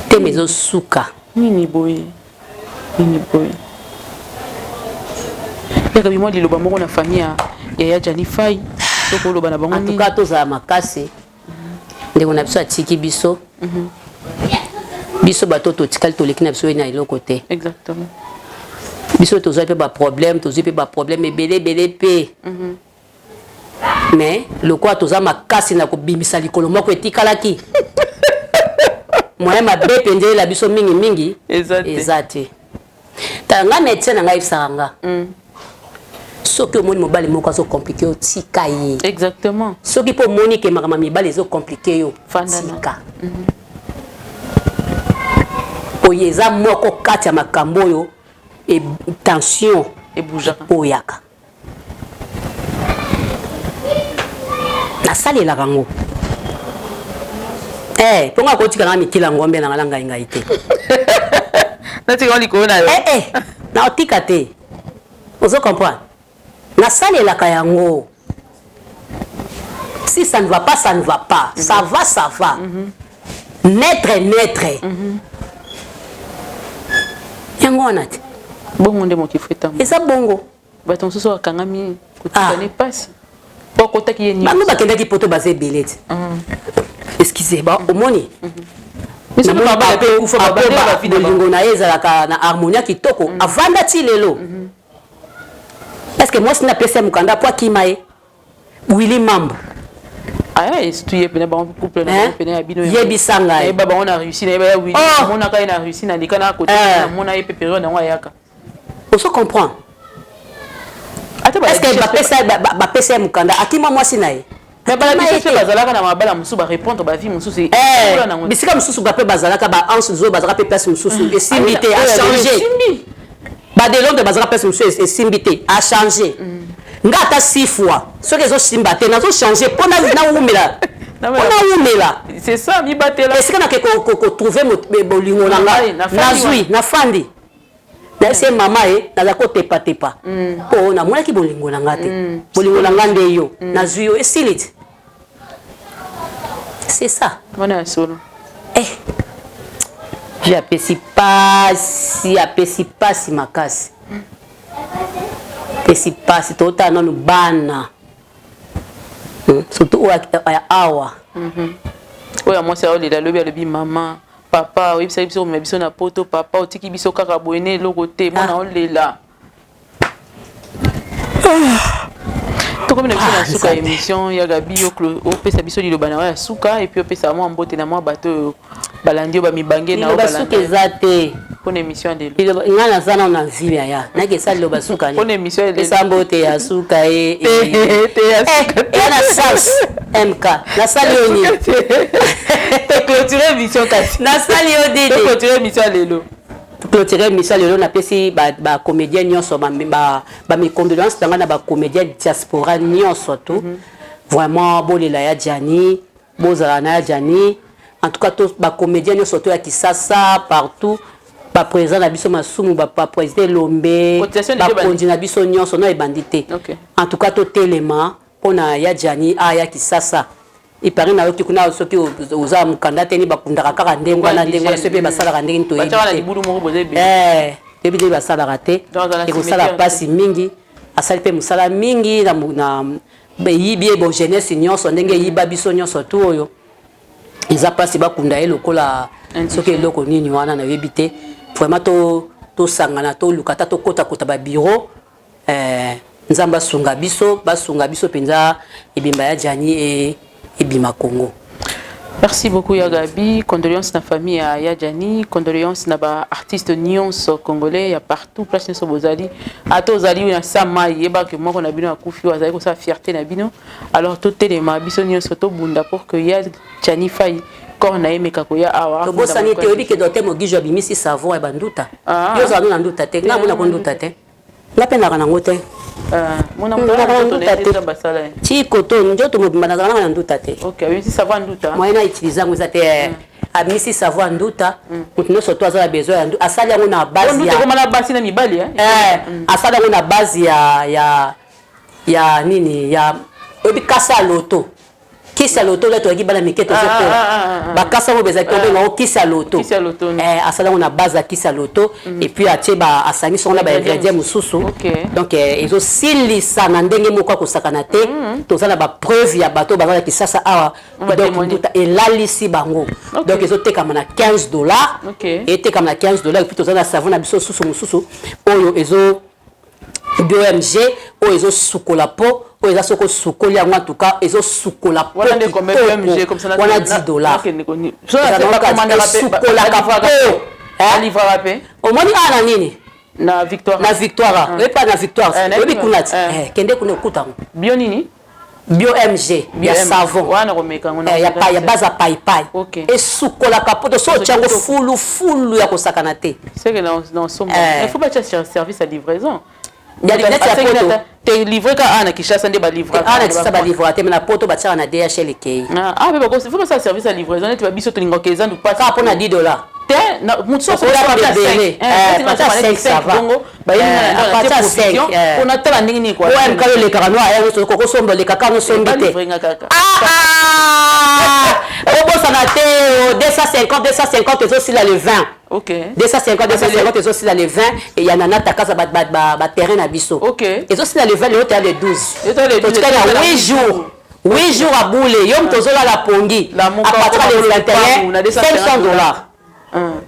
tema ezosuka nini boye yaka bimo liloba moko na famille ya Jani Fai soko loba na bango nini en tout cas toza makasi ndeko na biso atiki biso biso bato totikali toleki na biso na eloko te exactement biso tozwa pe ba problème ebele pe mais lokwa toza makasi na kobimisa likolo moko etikalaki moyen mabe pendele la biso mingi ezate tanga médecin na ngai bisanga soki omoni mobali moko azo compliqué yo tika ye exactement soki po moni ke makama mibali ezo compliqué yo tika oyo eza moko kati ya makambo oyo e tension eboyaka nasalelaka yango mpongo akotika nga mikila ngombe na ngalanga ngai te natika likolo na yo naotika te ozo comprendre nasalelaka yango si ça ne va pas ça ne va pas ça va naître yango wana te bongo nde mokifeta eza bongo bato mosusu bakangami kotikane pasi po akotaki ye bango bakendaki poto baza ebele te excuse omoni bolingo na ye ezalaka na harmonia kitoko avanda ti lelo est-ce que mwasi napesa mokanda po akima ye wili mambo estuye pene bango couple na pene ya bino yebisanga ye bango na réussi na ye wili monaka ye na réussi na lika na côté na mona ye pe période nango ayaka oso comprendre est-ce que bapesa ye mokanda akima mwasi na ye mais balabiso bazalaka na mabala mosusu barépondre bavi mosusu bisika mosusu bape bazalaka baanse zo bazalaka pe place mosusu esimbi te achange badelonde bazalaka place mosusu esimbi te achange nga ata 6 fois soki ezosimba te nazochange mpo nawumela c'est ça mibatela esika nake kotrouve bolingo na nga nazwi nafandi nase mama ye naza kotepatepa mpo namonaki bolingo na nga te bolingo na nga nde yo nazwi yo esili te c'est ça wana ya solo apesi pasi makasi pesi pasi tota nanu bana surtout oya awa oyo mwasi aolela lobi alobi mama papa oyebisa biso komema biso na poto papa otiki biso kaka boyene eloko te mwana olela tokomi na biso na suka émission ya gabi opesa biso liloba na ya suka et puis opesa mwa mbote na mwa bato oyo balandi oyo bamibange na oyo basuka eza te mpona émission ya lelo nga naza nao na ville ya naki esa liloba suka mpona émission ya lelo esa mbote ya suka ya na sas mk nasali yo nini toclôture émission kasi nasali yo dede toclôture émission ya lelo clôturer émission lelo napesi bacomédien nyonso bamicondolence nanga na bacomédien diaspora nyonso to vraiment bolela ya Jani bozala na ya Jani en tout cas tous ba comédiens surtout à Kisasa partout ba président na biso masumu ba président Lombe ba konji na biso nyonso na ebandité en tout cas tout élément pona ya Jani ya Kisasa il paraît na yoki kuna soki oza mukandate ni bakundaka kaka ndengo na ndengo na sepe basala ka ndengo to ebide basala raté et kosala pasi mingi asali pe musala mingi na beyibi bo jeunesse nyonso ndenge yiba biso nyonso tu oyo eza pasi bakunda lokola soki eloko nini wana na yebite vraiment to sangana to lukata to kota ba bureau nzamba sunga biso penza ebimba ya Jani et Bima Congo. Merci beaucoup Yagabi, condoléances na famille à Yadjani, condoléances na ba artistes nyons congolais, il y a partout place sur Bozali. À tous ali na sama yeba que moi on a bino akufi wazali ko sa fierté na bino. Alors tout les mabiso nyons to bunda pour que Yadjani faille corps na yemeka ko ya awa. To bosani te obi ke dote mo gijo bimisi savon e banduta. Yo za na nduta te, na bona ko nduta te. La pena kana ngote. Mon ambassadeur ti koto njoto mobimba na nduta te. OK, oui, si savoir nduta. Moi na utiliser ngo te amisi savoir nduta, mutino surtout azala besoin ya nduta. Asali yango na base ya. Nduta koma na base na mibali asali yango na base ya nini ya obi kasa loto. Kisa loto là to ki bana miketo zoko. Ba kasa mo beza to benga kisa loto. Asala on a base à kisa loto et puis atie ba asangi son na ba ingrédients mususu. Donc ils ont silisa na ndenge moko ko sakana te. To za na ba preuve ya bato ba ki sasa awa. Donc et là lisi bango. Donc ils ont te comme na $15 et te comme na $15 et puis to za na savon na biso susu mususu. Oyo ezo BOMG ou ils ont sukola po ou ils ont sukola en tout cas ils ont sukola po voilà des comme BOMG comme ça on a $10 so c'est pas commander sukola po livre rapé au moins na nini na victoire et pas na victoire et puis kunati kende kuna okuta bio nini BOMG ya savon wana komeka ngona ya baza pai et sukola kapoto so tchango fulu ya kosakana te c'est que dans somme il faut pas chercher service à livraison. Il y a des lettres tu livré quand Anna qui chasse des livres. Anna qui ça va livrer mais la poto bâtir na DHL kei. Ah mais il faut pas ça service à livraison tu vas biso to lingo kezan ou pas ça pour na $10. Na mutso ça pas belé. Ça va. Ba yini na 5 on a tala ndingi ni quoi. Ouais quand le carano ayo so ko sombo le kakano sombite. Ça n'a été 250 aussi là le 20. OK. 250 aussi là le 20 et il y en a ta casa ba terrain à biso. OK. Et aussi là le 20 l'autre le 12. Et toi le 12. Il y a 8 jours. 8 jours à boule. Yom tozo là la pongi. À partir du 21 $500.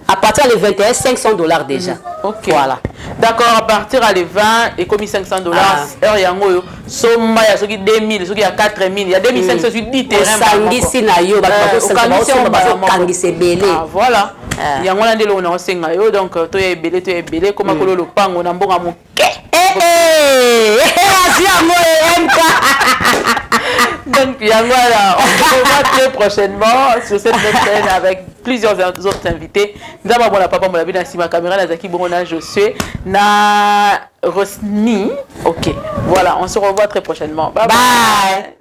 À partir du 21 $500 déjà. OK. Voilà. D'accord, à partir à les 20 et comme $500 heure yango somma ya soki 2000 soki ya 4000 il y a 2500 sur 10 terrains sangisi na yo ba kangise belé. Voilà. Yango na ndelo na osenga yo donc to ya belé comme akolo lopango na mbonga moke. Donc yango là on se revoit très prochainement sur cette même chaîne avec plusieurs autres invités. Nous avons bon la papa mon na sima caméra na Zaki Borona Josué na Rosni. OK. Voilà, on se revoit très prochainement. Bye bye.